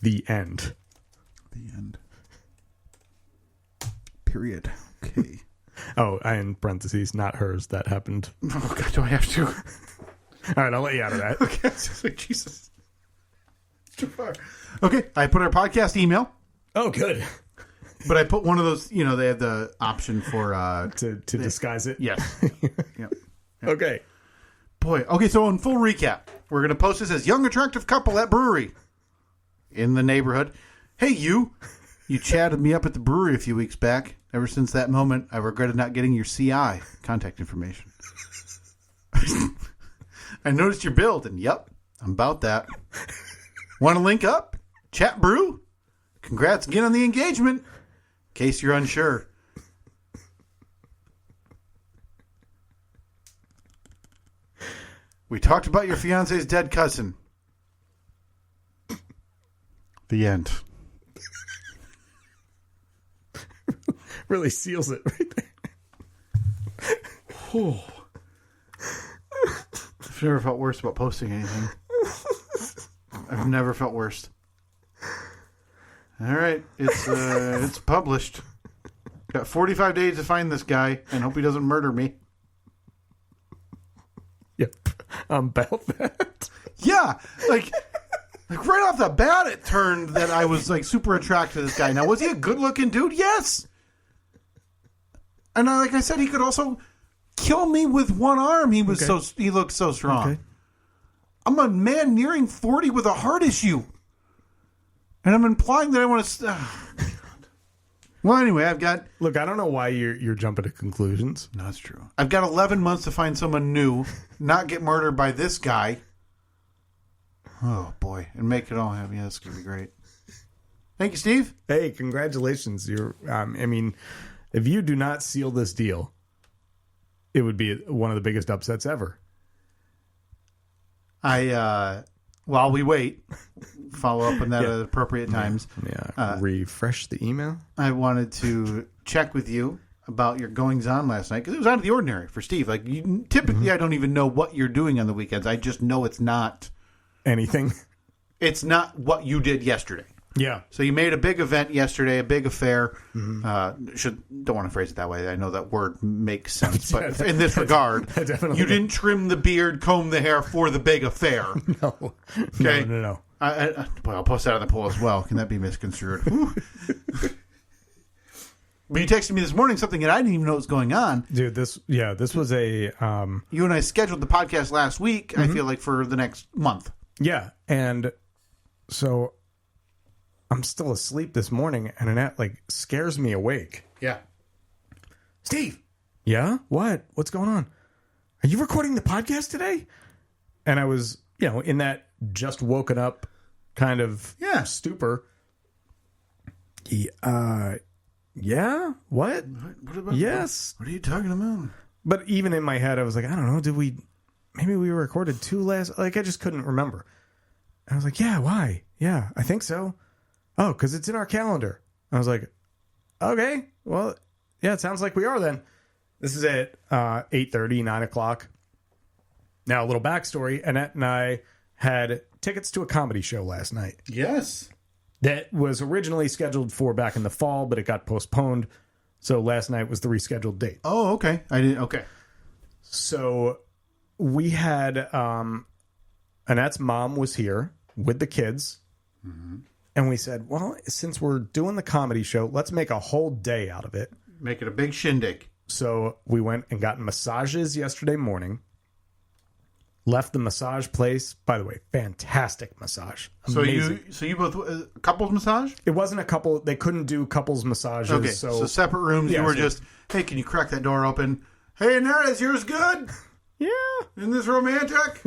the end. The end. Period. Okay. Oh, in parentheses, not hers. That happened. Oh, God, do I have to? All right, I'll let you out of that. Okay, it's just like, Jesus. Too far. Okay, I put our podcast email. Oh, good. But I put one of those, they have the option for... to disguise it? Yes. Yep. Okay. Boy. Okay, so in full recap, we're going to post this as young, attractive couple at brewery in the neighborhood. Hey, you chatted me up at the brewery a few weeks back. Ever since that moment, I regretted not getting your CI contact information. I noticed your build, and yep, I'm about that. Want to link up? Chat brew? Congrats again on the engagement. In case you're unsure. We talked about your fiance's dead cousin. The end. Really seals it right there. Oh. I've never felt worse about posting anything. I've never felt worse. All right, it's published. Got 45 days to find this guy and hope he doesn't murder me. Yep, I'm about that. Yeah, like right off the bat, it turned that I was like super attracted to this guy. Now, was he a good-looking dude? Yes. And like I said, he could also kill me with one arm. He was he looked so strong. Okay. I'm a man nearing 40 with a heart issue, and I'm implying that I want to. Well, anyway, I've got. Look, I don't know why you're jumping to conclusions. No, that's true. I've got 11 months to find someone new, not get murdered by this guy. Oh boy, and make it all happen. Yeah, that's gonna be great. Thank you, Steve. Hey, congratulations! If you do not seal this deal, it would be one of the biggest upsets ever. While we wait, follow up on that at appropriate times. Yeah. Refresh the email. I wanted to check with you about your goings-on last night, because it was out of the ordinary for Steve. Like, typically, I don't even know what you're doing on the weekends. I just know it's not... Anything. It's not what you did yesterday. Yeah. So you made a big event yesterday, a big affair. Don't want to phrase it that way. I know that word makes sense, but in this regard, you didn't trim the beard, comb the hair for the big affair. No. Okay? No. Well, I'll post that on the poll as well. Can that be misconstrued? But you texted me this morning something that I didn't even know was going on. Dude, this was a... You and I scheduled the podcast last week, I feel like, for the next month. Yeah, and so I'm still asleep this morning, and Annette, like, scares me awake. Yeah. Steve! Yeah? What? What's going on? Are you recording the podcast today? And I was, in that just woken up kind of stupor. Yeah? What? What about? Yes. What are you talking about? But even in my head, I was like, I don't know. Maybe we recorded 2 last... Like, I just couldn't remember. I was like, yeah, why? Yeah, I think so. Oh, because it's in our calendar. I was like, okay, well, yeah, it sounds like we are then. This is at 8:30, 9 o'clock. Now, a little backstory. Annette and I had tickets to a comedy show last night. Yes. That was originally scheduled for back in the fall, but it got postponed. So last night was the rescheduled date. Oh, okay. Okay. So we had Annette's mom was here with the kids. Mm-hmm. And we said, well, since we're doing the comedy show, let's make a whole day out of it. Make it a big shindig. So we went and got massages yesterday morning. Left the massage place. By the way, fantastic massage. Amazing. So you both couples massage? It wasn't a couple. They couldn't do couples massages. Okay, so separate rooms. Yeah, you were just, hey, can you crack that door open? Hey, Annette, is yours good? Yeah. Isn't this romantic?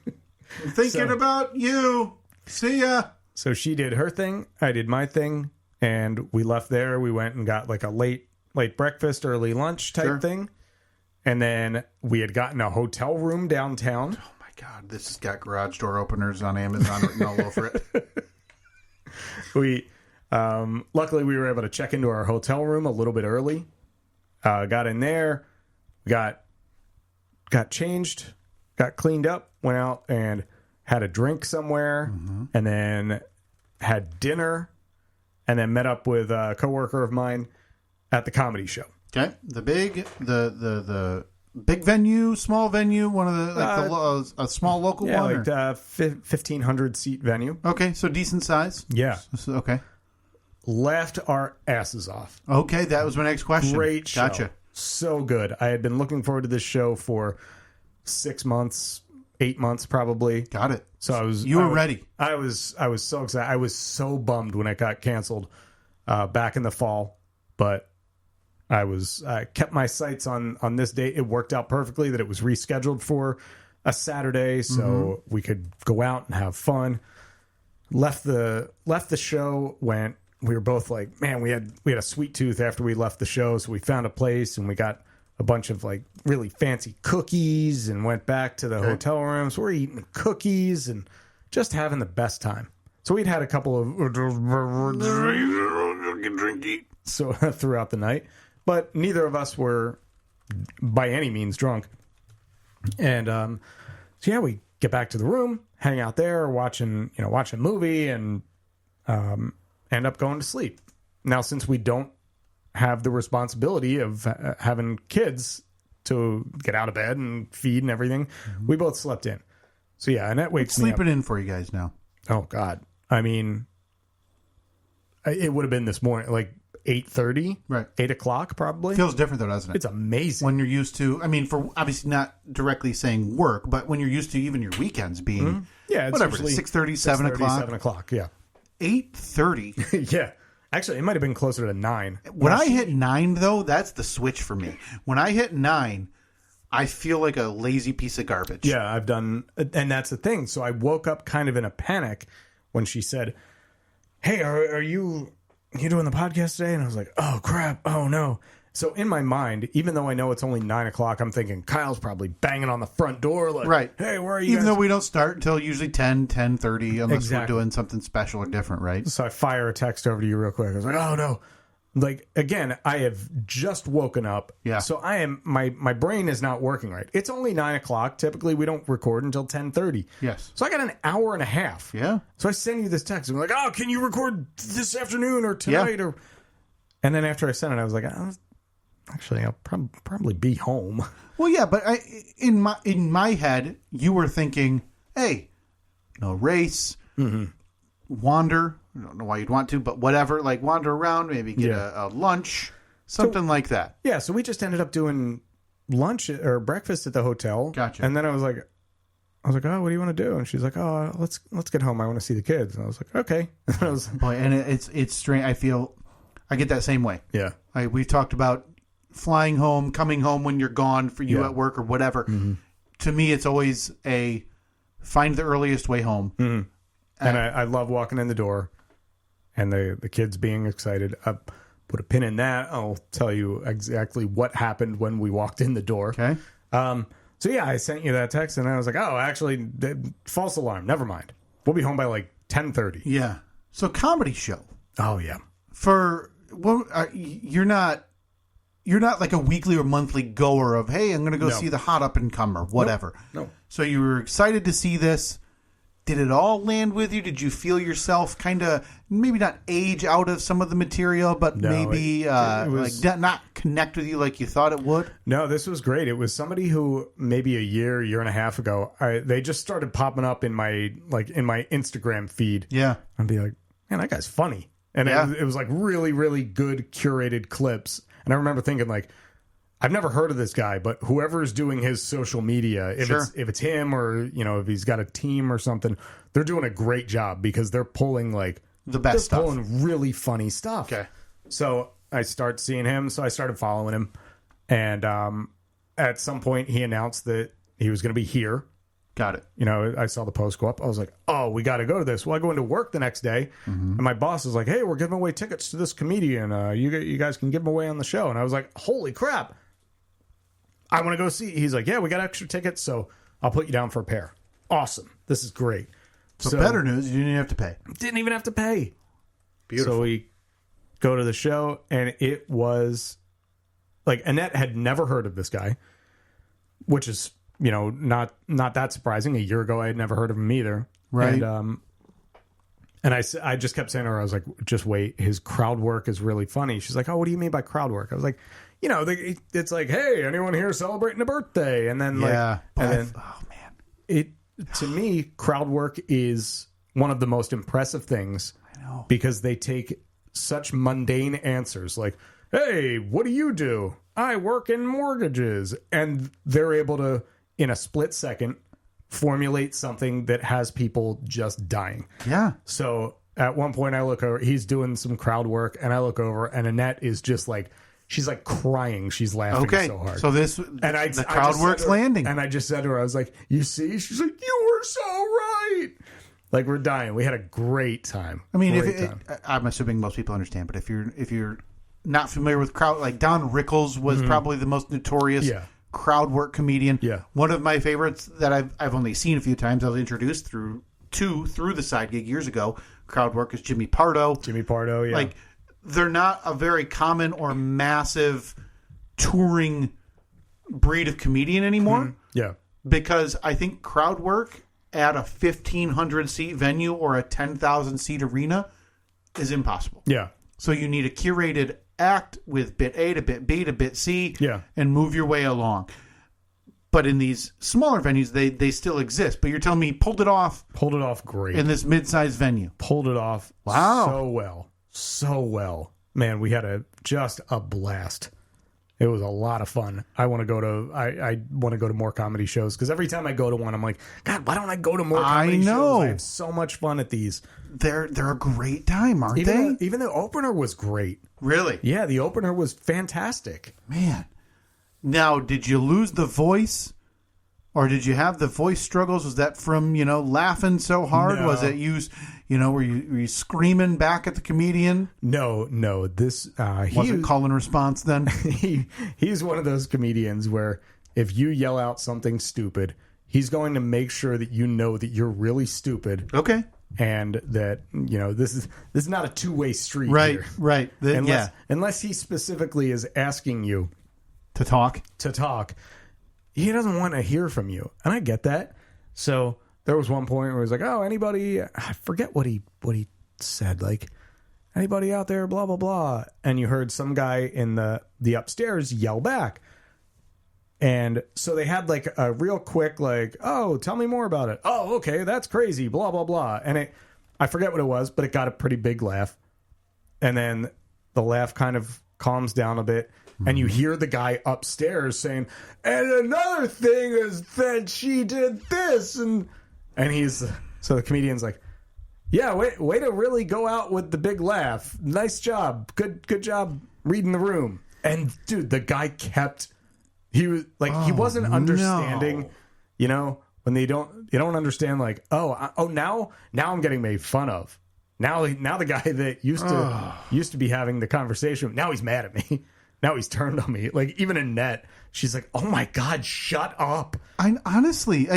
I'm thinking about you. See ya. So she did her thing. I did my thing. And we left there. We went and got like a late breakfast, early lunch type thing. And then we had gotten a hotel room downtown. Oh, my God. This has got garage door openers on Amazon written all over it. We, luckily, we were able to check into our hotel room a little bit early. Got in there, got changed, got cleaned up, went out and had a drink somewhere, and then had dinner, and then met up with a coworker of mine at the comedy show. Okay, the big venue, small venue, one of the a small local one, like 1,500 seat venue. Okay, so decent size. Yeah. Okay. Left our asses off. Okay, that was my next question. Great show. Gotcha. So good. I had been looking forward to this show for 6 months, 8 months probably. Got it. So I was ready. I was so excited. I was so bummed when it got canceled back in the fall, but I kept my sights on this date. It worked out perfectly that it was rescheduled for a Saturday, so we could go out and have fun. Left the show. We were both like, man, we had a sweet tooth after we left the show, so we found a place and we got a bunch of like really fancy cookies and went back to the hotel room. So we're eating cookies and just having the best time. So we'd had a couple of so throughout the night. But neither of us were by any means drunk. And so yeah, we get back to the room, hang out there, watching a movie, and end up going to sleep. Now, since we don't have the responsibility of having kids to get out of bed and feed and everything, we both slept in. So yeah, Annette wakes me up. Sleeping in for you guys now. Oh God, I mean, it would have been this morning, like 8:30, right? 8 o'clock, probably. Feels different though, doesn't it? It's amazing when you're used to. I mean, for obviously not directly saying work, but when you're used to even your weekends being, it's whatever, 6:30, 7 o'clock, 7 o'clock, yeah, 8:30, yeah. Actually, it might have been closer to 9. When I hit 9, though, that's the switch for me. When I hit 9, I feel like a lazy piece of garbage. Yeah, I've done, and that's the thing. So I woke up kind of in a panic when she said, "Hey, are you doing the podcast today?" And I was like, "Oh crap! Oh no!" So in my mind, even though I know it's only 9 o'clock, I'm thinking Kyle's probably banging on the front door, like, right? Hey, where are you? Even guys? though we don't start until usually 10:30, unless exactly. we're doing something special or different, right? So I fire a text over to you real quick. I was like, "Oh no, Like, again, I have just woken up. Yeah. So I am, my brain is not working right. It's only 9 o'clock. Typically, we don't record until 10:30. Yes. So I got an hour and a half. Yeah. So I send you this text. I'm like, oh, can you record this afternoon or tonight? Yeah. Or, and then after I sent it, I was like, actually, I'll probably be home. Well, yeah, but in my head, you were thinking, hey, race, wander. I don't know why you'd want to, but whatever. Like, wander around, maybe get a lunch, something like that. Yeah, so we just ended up doing lunch or breakfast at the hotel. Gotcha. And then I was like, oh, what do you want to do? And she's like, oh, let's get home. I want to see the kids. And I was like, okay. Boy, and it's strange. I get that same way. Yeah. We've talked about flying home, coming home when you're gone for you at work or whatever. Mm-hmm. To me, it's always find the earliest way home. Mm-hmm. And I love walking in the door and the kids being excited. I put a pin in that. I'll tell you exactly what happened when we walked in the door. Okay. So yeah, I sent you that text and I was like, oh, actually, false alarm. Never mind. We'll be home by like 10:30. Yeah. So comedy show. Oh yeah. You're not like a weekly or monthly goer of, hey, I'm going to go see the hot up and comer, whatever. No. So you were excited to see this. Did it all land with you? Did you feel yourself kind of maybe not age out of some of the material, but maybe it was, like not connect with you like you thought it would? No, this was great. It was somebody who maybe a year and a half ago, they just started popping up in my Instagram feed. Yeah. I'd be like, man, that guy's funny. And it was like really, really good curated clips. And I remember thinking like, I've never heard of this guy, but whoever is doing his social media, if it's him or, if he's got a team or something, they're doing a great job because they're pulling like the best stuff. They're pulling really funny stuff. Okay. So I start seeing him. So I started following him. And at some point he announced that he was going to be here. Got it. I saw the post go up. I was like, oh, we got to go to this. Well, I go into work the next day, and my boss is like, hey, we're giving away tickets to this comedian. You guys can give them away on the show. And I was like, holy crap. I want to go see. He's like, yeah, we got extra tickets, so I'll put you down for a pair. Awesome. This is great. So better news, you didn't even have to pay. Didn't even have to pay. Beautiful. So we go to the show, and it was like Annette had never heard of this guy, which is, not that surprising. A year ago, I had never heard of him either. Right. And I just kept saying to her, I was like, just wait. His crowd work is really funny. She's like, oh, what do you mean by crowd work? I was like, it's like, hey, anyone here celebrating a birthday? And then oh man, to me, crowd work is one of the most impressive things. I know, because they take such mundane answers like, hey, what do you do? I work in mortgages, and they're able to, in a split second, formulate something that has people just dying. Yeah. So at one point, I look over, he's doing some crowd work, and I look over, and Annette is just like. She's like crying. She's laughing so hard. So the crowd work's landing. And I just said to her, I was like, you see? She's like, you were so right. Like, we're dying. We had a great time. I mean, I'm assuming most people understand, but if you're not familiar with crowd, like Don Rickles was probably the most notorious crowd work comedian. Yeah. One of my favorites that I've only seen a few times. I was introduced through the side gig years ago. Crowd work is Jimmy Pardo. Jimmy Pardo, yeah. Like, they're not a very common or massive touring breed of comedian anymore. Yeah. Because I think crowd work at a 1,500 seat venue or a 10,000 seat arena is impossible. Yeah. So you need a curated act with bit A to bit B to bit C and move your way along. But in these smaller venues, they still exist. But you're telling me pulled it off great. In this mid-sized venue. Pulled it off so well. Man, we had just a blast. It was a lot of fun. I want to go to more comedy shows because every time I go to one, I'm like, God, why don't I go to more comedy shows? I have so much fun at these. They're a great time, aren't they? Even the opener was great. Really? Yeah, the opener was fantastic. Man. Now, did you lose the voice? Or did you have the voice struggles? Was that from, laughing so hard? No. Was it were you screaming back at the comedian? No. This was it call and response then? He's one of those comedians where if you yell out something stupid, he's going to make sure that you know that you're really stupid. Okay. and that, you know, this is not a two-way street Right, here. right. Unless he specifically is asking you To talk. he doesn't want to hear from you. And I get that. So there was one point where he was like, oh, anybody, I forget what he said, like, anybody out there, blah, blah, blah. And you heard some guy in the upstairs yell back. And so they had like a real quick, like, oh, tell me more about it. Oh, okay, that's crazy, blah, blah, blah. And I forget what it was, but it got a pretty big laugh. And then the laugh kind of calms down a bit. And you hear the guy upstairs saying, and another thing is that she did this. And so the comedian's like, yeah, way to really go out with the big laugh. Nice job. Good job reading the room. And dude, the guy he was like, he wasn't understanding, you know, when you don't understand, like, now I'm getting made fun of. Now the guy that used to be having the conversation, now he's mad at me. Now he's turned on me. Like, even Annette, she's like, oh my God, shut up. Honestly,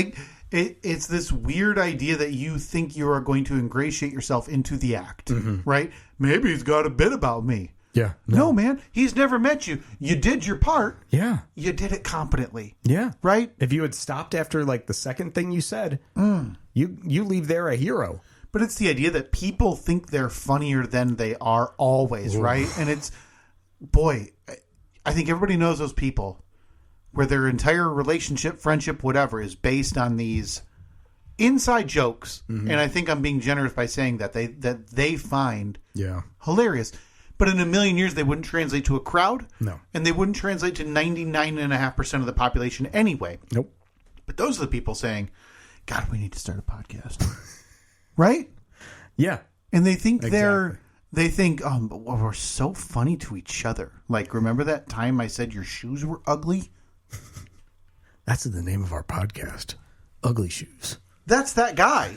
it's this weird idea that you think you are going to ingratiate yourself into the act, right? Maybe he's got a bit about me. Yeah. No, man. He's never met you. You did your part. Yeah. You did it competently. Yeah. Right? If you had stopped after, like, the second thing you said, you leave there a hero. But it's the idea that people think they're funnier than they are always, right? And it's, boy, I think everybody knows those people where their entire relationship, friendship, whatever, is based on these inside jokes. And I think I'm being generous by saying that they find hilarious. But in a million years, they wouldn't translate to a crowd. No. And they wouldn't translate to 99.5% of the population anyway. Nope. But those are the people saying, God, we need to start a podcast. Right? Yeah. And they think but we're so funny to each other. Like, remember that time I said your shoes were ugly? That's the name of our podcast. Ugly Shoes. That's that guy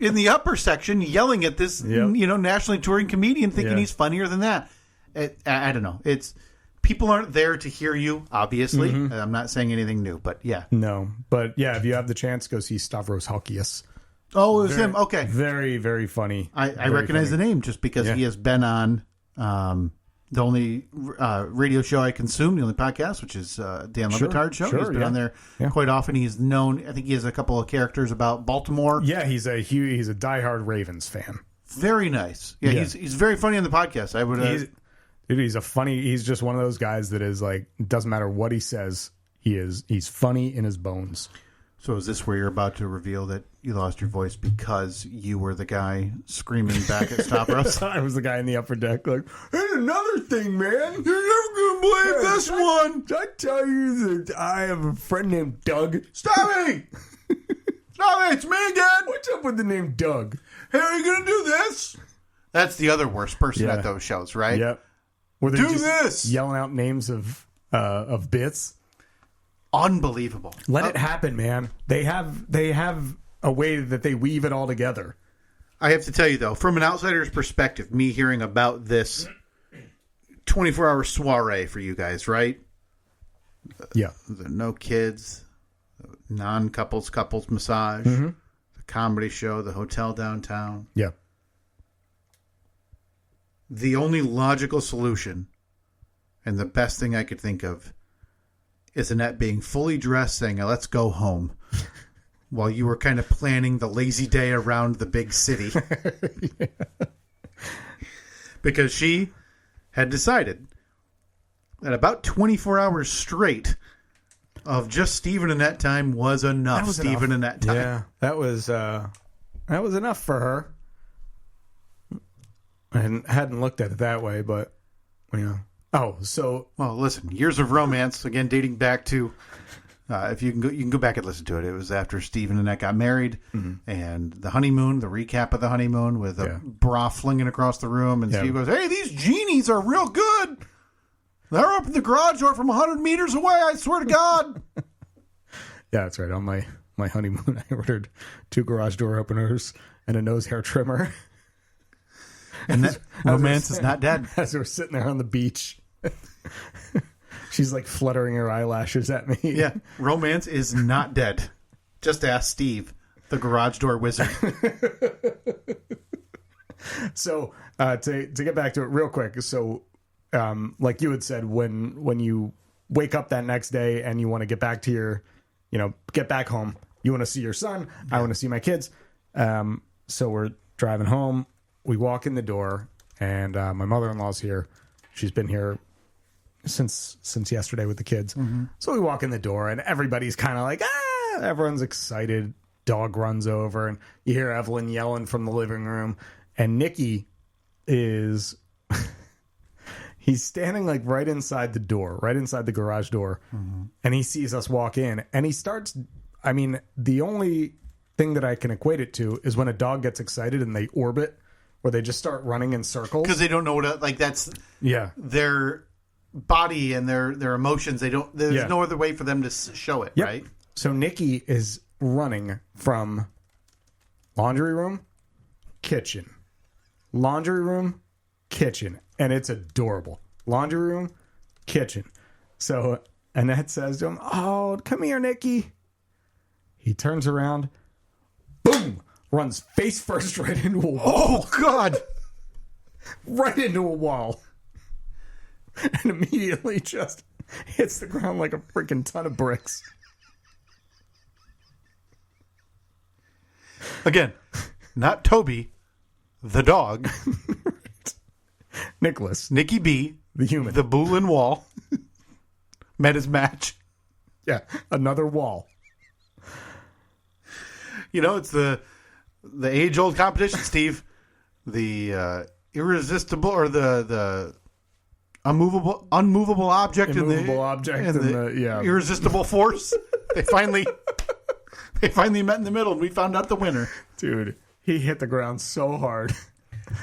in the upper section yelling at this, nationally touring comedian thinking he's funnier than that. I don't know. It's people aren't there to hear you, obviously. I'm not saying anything new, but yeah. No, but yeah, if you have the chance, go see Stavros Halkias. Oh, it was him. Okay. Very, very funny. I recognize the name just because he has been on the only radio show I consume, the only podcast, which is Dan Le Batard's show. He's been on there quite often. He's known, I think he has a couple of characters about Baltimore. Yeah, he's a diehard Ravens fan. Very nice. Yeah, he's very funny on the podcast. I would. He's just one of those guys that is like, doesn't matter what he says, he's funny in his bones. So is this where you're about to reveal that you lost your voice because you were the guy screaming back at Stavros? I was the guy in the upper deck like, hey, another thing, man. You're never going to believe this one. Did I tell you that I have a friend named Doug? Stop me! Stop me, it's me again. What's up with the name Doug? Hey, are you going to do this? That's the other worst person at those shows, right? Yep. Do this! Yelling out names of bits. Unbelievable. Let it happen, man. They have a way that they weave it all together. I have to tell you, though, from an outsider's perspective, me hearing about this 24-hour soiree for you guys, right? Yeah. No kids, non-couples, couples massage, the comedy show, the hotel downtown. Yeah. The only logical solution and the best thing I could think of is Annette being fully dressed saying, let's go home, while you were kind of planning the lazy day around the big city. Because she had decided that about 24 hours straight of just Steve and Annette time was enough. Steve and Annette time. Yeah, that was enough for her. I hadn't looked at it that way, but yeah. Oh, so well, listen, years of romance again, dating back to if you can go back and listen to it. It was after Steve and Annette got married, and the honeymoon, the recap of the honeymoon with a bra flinging across the room, and Steve goes, "Hey, these genies are real good. They're up in the garage door from 100 meters away. I swear to God." Yeah, that's right. On my honeymoon, I ordered 2 garage door openers and a nose hair trimmer. And that romance is not dead. As we're sitting there on the beach, she's like fluttering her eyelashes at me. Yeah, romance is not dead. Just ask Steve. The garage door wizard. So to get back to it real quick. So like you had said, when you wake up that next day and you want to get back to get back home, you want to see your son. I want to see my kids. So we're driving home. We walk in the door, and my mother-in-law's here. She's been here since yesterday with the kids. Mm-hmm. So we walk in the door, and everybody's kind of like, everyone's excited. Dog runs over, and you hear Evelyn yelling from the living room. And Nikki is... he's standing like right inside the door, right inside the garage door. Mm-hmm. And he sees us walk in, and he starts... I mean, the only thing that I can equate it to is when a dog gets excited and they orbit, where they just start running in circles. Because they don't know that's their body and their emotions. There's no other way for them to show it, right? So Nikki is running from laundry room, kitchen, laundry room, kitchen, and it's adorable. Laundry room, kitchen. So Annette says to him, "Oh, come here, Nikki." He turns around, boom, runs face first right into a wall. Oh, God. Right into a wall. And immediately just hits the ground like a freaking ton of bricks. Again, not Toby, the dog. Right. Nicholas. Nikki B, the human. The Boolin wall. Met his match. Yeah, another wall. It's the age-old competition, Steve. The irresistible or the unmovable object and the irresistible force. They finally met in the middle, and we found out the winner. Dude, he hit the ground so hard.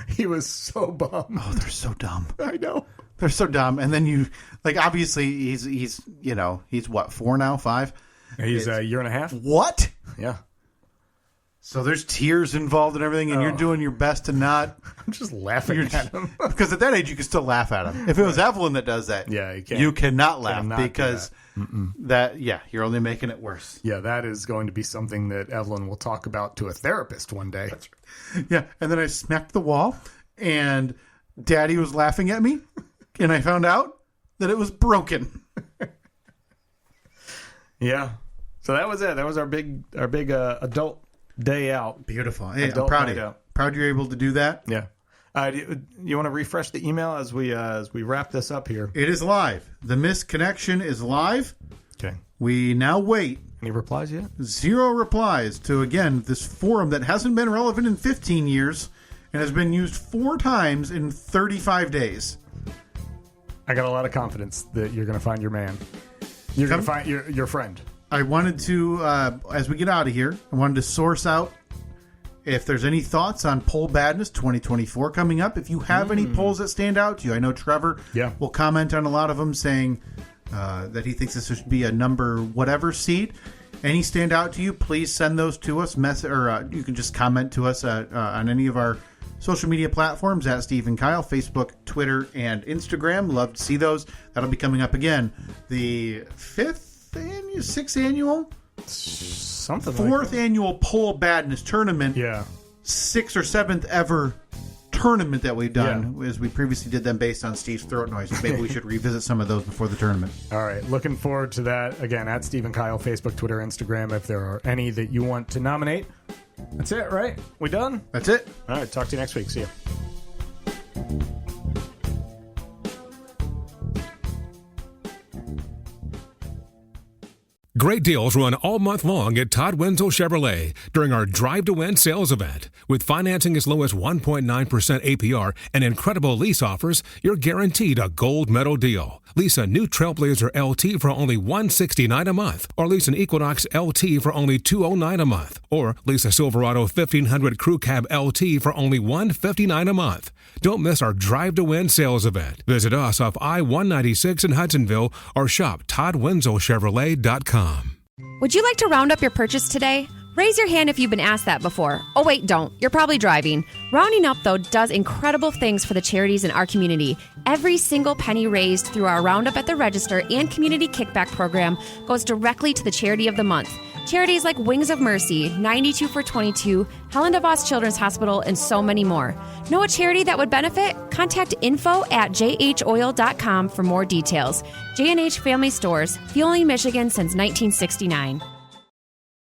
He was so bummed. Oh, they're so dumb. I know. They're so dumb. And then obviously he's what, 4 now, 5? He's a year and a half. What? Yeah. So there's tears involved and everything, and you're doing your best to not... I'm just laughing at him. Because at that age, you can still laugh at him. If it was Evelyn that does that, you cannot laugh because you're only making it worse. Yeah, that is going to be something that Evelyn will talk about to a therapist one day. That's right. Yeah, and then I smacked the wall, and Daddy was laughing at me, and I found out that it was broken. Yeah. So that was it. That was our big adult day out. Beautiful. Hey, I'm proud of you. Proud you're able to do that. Yeah. You want to refresh the email as we wrap this up here? It is live. The missed connection is live. Okay. We now wait. Any replies yet? 0 replies to, again, this forum that hasn't been relevant in 15 years and has been used 4 times in 35 days. I got a lot of confidence that you're going to find your man. You're going to find your friend. I wanted to, as we get out of here, I wanted to source out if there's any thoughts on Poll Badness 2024 coming up. If you have any polls that stand out to you, I know Trevor will comment on a lot of them, saying that he thinks this should be a number whatever seed. Any stand out to you, please send those to us. Or you can just comment to us on any of our social media platforms at Steve and Kyle, Facebook, Twitter, and Instagram. Love to see those. That'll be coming up again. The 6th annual? Something 4th annual Poll Badness tournament. Yeah. 6th or 7th ever tournament that we've done, as we previously did them based on Steve's throat noise. Maybe we should revisit some of those before the tournament. All right. Looking forward to that. Again, at Steve and Kyle, Facebook, Twitter, Instagram, if there are any that you want to nominate. That's it, right? We done? That's it. All right. Talk to you next week. See ya. Great deals run all month long at Todd Wenzel Chevrolet during our Drive to Win sales event. With financing as low as 1.9% APR and incredible lease offers, you're guaranteed a gold medal deal. Lease a new Trailblazer LT for only $169 a month, or lease an Equinox LT for only $209 a month, or lease a Silverado 1500 Crew Cab LT for only $159 a month. Don't miss our Drive to Win sales event. Visit us off I-196 in Hudsonville or shop ToddWenzelChevrolet.com. Would you like to round up your purchase today? Raise your hand if you've been asked that before. Oh, wait, don't. You're probably driving. Rounding Up, though, does incredible things for the charities in our community. Every single penny raised through our Roundup at the Register and Community Kickback program goes directly to the charity of the month. Charities like Wings of Mercy, 92 for 22, Helen DeVos Children's Hospital, and so many more. Know a charity that would benefit? Contact info@jhoil.com for more details. J&H Family Stores, fueling Michigan since 1969.